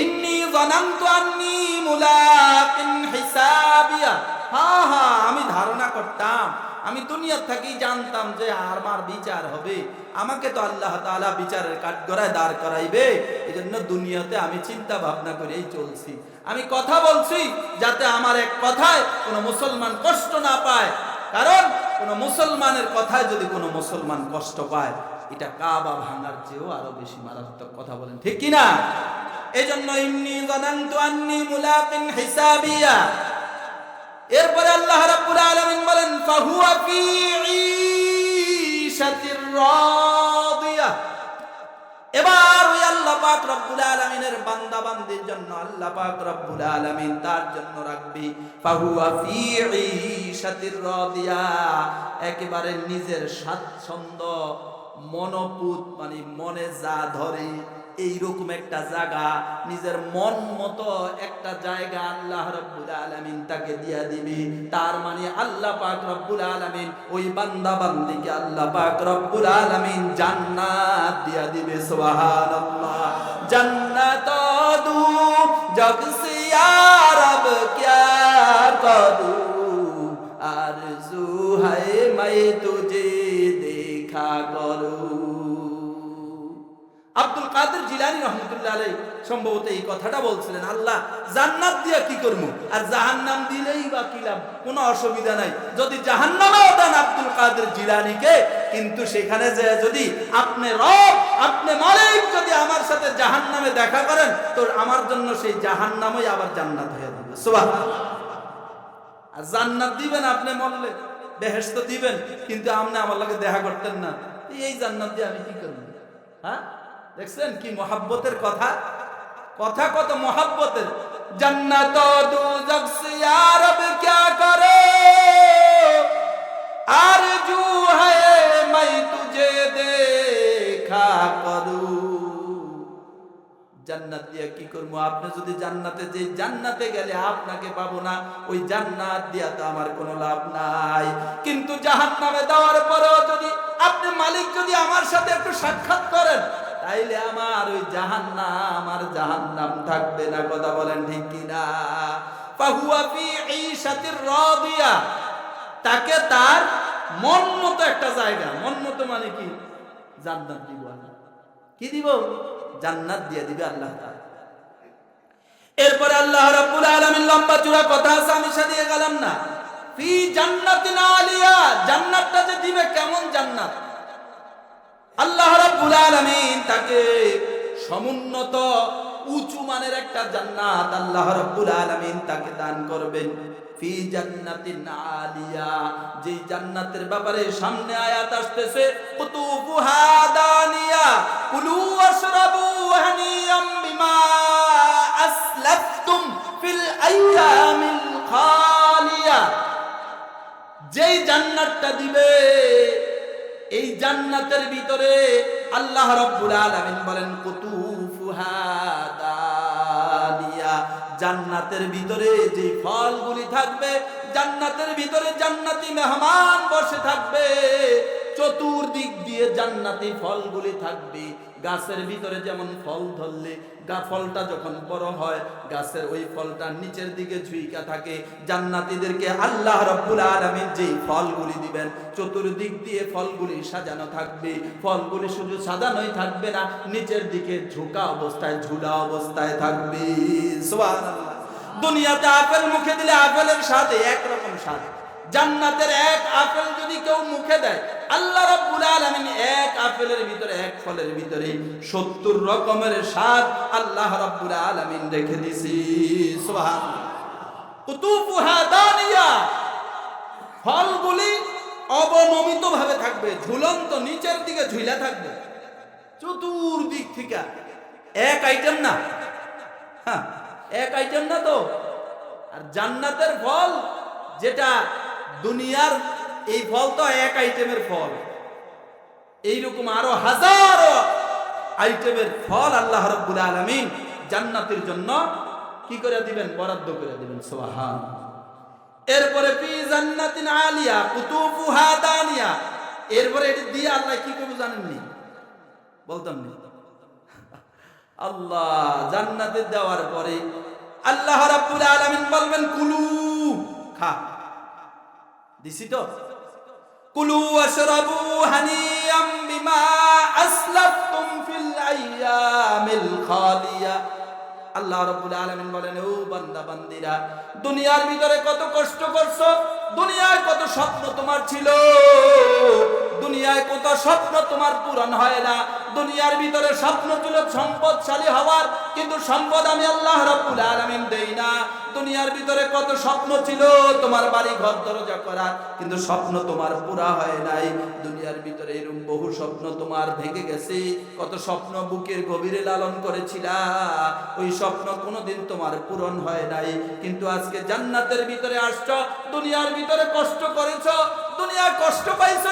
Speaker 1: ইন্নী যানানতু আন্নী মুলাকিন হিসাবিয়া। হ্যাঁ হ্যাঁ আমি ধারণা করতাম, আমি দুনিয়া থেকেই জানতাম যে আমার বিচার হবে, আমাকে তো আল্লাহ তাআলা বিচারের কাঠগড়ায় দাঁড় করাইবে। এজন্য দুনিয়াতে আমি চিন্তা ভাবনা করেই চলছি। আমি কথা বলছি যাতে আমার এক কথায় কোনো মুসলমান কষ্ট না পায়। কারণ কোনো মুসলমানের কথায় যদি কোনো মুসলমান কষ্ট পায়, এটা কাবা ভাঙার চেয়েও আরো বেশি মারাত্মক। কথা বলেন ঠিক কিনা? এজন্য ইন্নী যানানতু আন্নী মুলাকিন হিসাবিয়া। এরপরে আল্লাহ রাব্বুল আলামিন বলেন, ফাহুয়া ফি ঈশাতির রাদিয়া। এবার ওই আল্লাহ পাক রব্বুল আলামিনের বান্দা বান্দির জন্য আল্লাহ পাক রব্বুল আলামিন তার জন্য রাখবি ফাহুয়া ফি ঈশাতির রাদিয়া, একেবারে নিজের স্বাচ্ছন্দ্য মনোপুত, মানে মনে যা ধরে এইরকম একটা জায়গা, নিজের মন মতো একটা জায়গা আল্লাহ রাব্বুল আলামিন তাকে দিয়া দিবি। তার মানে আল্লাহ পাক রব্বুল আলামিন ওই বান্দা বান্দিকে আল্লাহ পাক রব্বুল আলামিন জান্নাত দিয়া দিবে। সুবহানাল্লাহ। জান্নাত দু জগ সে ইয়া রব ক্যা করু, আরজু है मैं तुझे देखा करूं। আব্দুল কাদের জিলানী রহমতুল্লাহ আলাইহি সম্ভবত এই কথাটা বলছিলেন, আল্লাহ জান্নাত দিয়া কি করব, আর জাহান্নাম দিলেই বা কি লাভ? কোনো অসুবিধা নাই যদি জাহান্নামেও দেন আব্দুল কাদের জিলানীকে, কিন্তু সেখানে যে যদি আপনি রব আপনি মালিক যদি আমার সাথে জাহান্নামে দেখা করেন তো আমার জন্য সেই জাহান্নামই আবার জান্নাত হয়ে যাবে। সুবহানাল্লাহ। আর জান্নাত দিবেন আপনি মরলে, বেহেশত দিবেন, কিন্তু আপনি আমার লগে দেখা করতেন না, এই জান্নাত দিয়ে আমি কি করব? হ্যাঁ, দেখছেন কি মোহাব্বতের কথা, কথা কত মোহাব্বতের। জান্নাত দোজখ সে ইয়া রব क्या करे आरज़ू है मैं तुझे देखा करूं। জান্নাত দিয়ে কি করবো? আপনি যদি জান্নাতে, যে জান্নাতে গেলে আপনাকে পাবো না, ওই জান্নাত দিয়া তো আমার কোনো লাভ নাই। কিন্তু জাহান্নামে দেওয়ার পরেও যদি আপনি মালিক যদি আমার সাথে একটু সাক্ষাৎ করেন, তাইলে আমার ওই জাহান্নাম আর জাহান্নাম থাকবে না। কথা বলেন ঠিক কিনা? ফাহুয়া ফি ঈশাতির রাদিয়া, তাকে তার মন মতো একটা জায়গা, মন মতো মানে কি? জান্নাত দিব। কি দিব? জান্নাত দিয়ে দিবে আল্লাহ তাআলা। এরপরে আল্লাহ রাব্বুল আলামিন লম্বা চূড়া কথা আছে, আমি সাথে গেলাম না। ফি জান্নাতিন আলিয়া, জান্নাতটা যে দিবে কেমন জান্নাত? আল্লাহ রাব্বুল আলামিন তাকে সমুন্নত উঁচু মানের একটা জান্নাত আল্লাহ রাব্বুল আলামিন তাকে দান করবেন। ফি জান্নাতিন আলিয়া, যে জান্নাতের ব্যাপারে সামনে আয়াত আসতেছে, কুতুবুহা দানিয়া কুলু ওয়াশরাবু হানিয়াম বিমা আসলাফতুম ফিল আইয়ামিল খালিয়া। যেই জান্নাতটা দিবে, এই জান্নাতের ভিতরে আল্লাহ রাব্বুল আলামিন বলেন কুতুফুহা দানিয়া, জান্নাতের ভিতরে যে ফলগুলি থাকবে, জান্নাতের ভিতরে জান্নাতি মেহমান বসে থাকবে, চতুর্দিক দিয়ে জান্নাতি ফলগুলি থাকবে। গাছের ভিতরে যেমন ফল ধরলে ফলটা যখন বড় হয়, গাছের ওই ফলটা নিচের দিকে ঝুইকা থাকে। জান্নাতীদেরকে আল্লাহ রাব্বুল আলামিন যেই ফলগুলি দিবেন, চতুর্দিক দিয়ে ফলগুলি সাজানো থাকবে। ফলগুলি শুধু সাজানোই থাকবে না, নিচের দিকে ঝুঁকা অবস্থায়, ঝুলা অবস্থায় থাকবে। সুবহানাল্লাহ। দুনিয়াতে আপেল মুখে দিলে আপেলের স্বাদ একরকম স্বাদ, জান্নাতের এক আপেল যদি কেউ মুখে দেয়, আল্লাহ রাব্বুল আলামিন এক আপেলের ভিতরে, এক ফলের ভিতরে 70 রকমের স্বাদ আল্লাহ রাব্বুল আলামিন রেখে দিয়েছে। সুবহানাল্লাহ। কুতুফুহা দানিয়া, ফলগুলি অবনমিত ভাবে থাকবে, ঝুলন্ত, নিচের দিকে ঝুলা থাকবে, চতুর্দিক থেকে। এক আইটেম না, হ্যাঁ, এক আইটেম না তো। আর জান্নাতের ফল যেটা দুনিয়ার, এই ফল তো এক আইটেমের ফল, এইরকম আরো হাজারো আইটেমের ফল আল্লাহ রাব্বুল আলামিন জান্নাতের জন্য কি করে দিবেন? বরাদ্দ করে দিবেন। সুবহানাল্লাহ। এরপরে ফি জান্নাতিন আলিয়া কুতুফুহা দানিয়া, এরপরে এটি দিয়ে আল্লাহ কি করবে জানেননি? বলতাম না। আল্লাহ জান্নাতে দেওয়ার পরে আল্লাহ রাব্বুল আলামিন বলবেন কুলু, খা, দিছি তো, কুলু ওয়াশরাবু হানিয়াম বিমা আসলাফতুম ফিল আইয়ামিল খালিয়া। আল্লাহ রাব্বুল আলামিন বলেন, ও বান্দা বান্দিরা, দুনিয়ার ভিতরে কত কষ্ট করছো, দুনিয়ায় কত স্বপ্ন তোমার ছিল, দুনিয়ায় কত স্বপ্ন তোমার পূরণ হয় না। দুনিয়ার ভিতরে স্বপ্ন ছিল সম্পদশালী হওয়ার, কিন্তু সম্পদ আমি আল্লাহ রাব্বুল আলামিন দেই না। দুনিয়ার ভিতরে কত স্বপ্ন ছিল তোমার বাড়ি ঘর দরজা করার, কিন্তু স্বপ্ন তোমার পুরা হয় নাই। দুনিয়ার ভিতরে এরকম বহু স্বপ্ন তোমার ভেঙে গেছে। কত স্বপ্ন বুকের গভীরে লালন করেছিলা, ওই স্বপ্ন কোনোদিন তোমার পূরণ হয় নাই। কিন্তু আজকে জান্নাতের ভিতরে আসছো, দুনিয়ার ভিতরে কষ্ট করেছো, দুনিয়ায় কষ্ট পাইছো,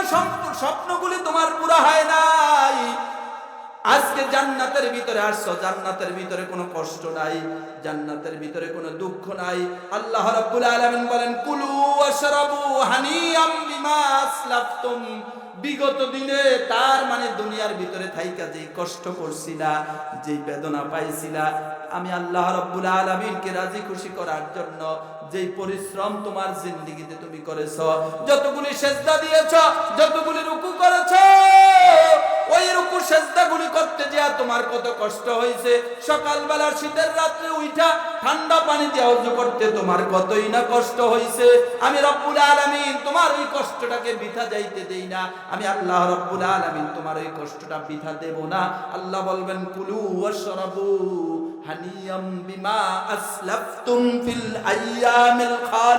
Speaker 1: স্বপ্নগুলি তোমার পুরা হয় নাই। আজকে জান্নাতের ভিতরে আসছো, জান্নাতের ভিতরে কোনো কষ্ট নাই, জান্নাতের ভিতরে কোনো দুঃখ নাই। আল্লাহ রাব্বুল আলামিন বলেন কুলু ওয়াশরাবু হানিয়াম বিমা আসলাফতুম। বিগত দিনে, তার মানে দুনিয়ার ভিতরে থাইকা যেই কষ্ট করছিলা, যেই বেদনা পাইছিলা, আমি আল্লাহ রাব্বুল আলামিনকে রাজি খুশি করার জন্য যেই পরিশ্রম তোমার জিন্দেগিতে তুমি করেছো, যতগুলি সেজদা দিয়েছো, যতগুলি রুকু করেছো, ওই রুকু সেজদাগুলি করতে যে তোমার কত কষ্ট হয়েছে, সকালবেলা শীতের রাত্রে উঠা ঠান্ডা পানি দিয়ে ওযু করতে তোমার কতই না কষ্ট হয়েছে। আমি রব্বুল আলামিন তোমার ওই কষ্টটাকে বৃথা যাইতে দেই না। আমি আল্লাহ রব্বুল আলামিন তোমার ওই কষ্টটা বৃথা দেব না। আল্লাহ বলবেন কুলু ওয়াশরাবু হানিয়াম বিমা আসলাফতুম ফিল আইয়ামিল খাল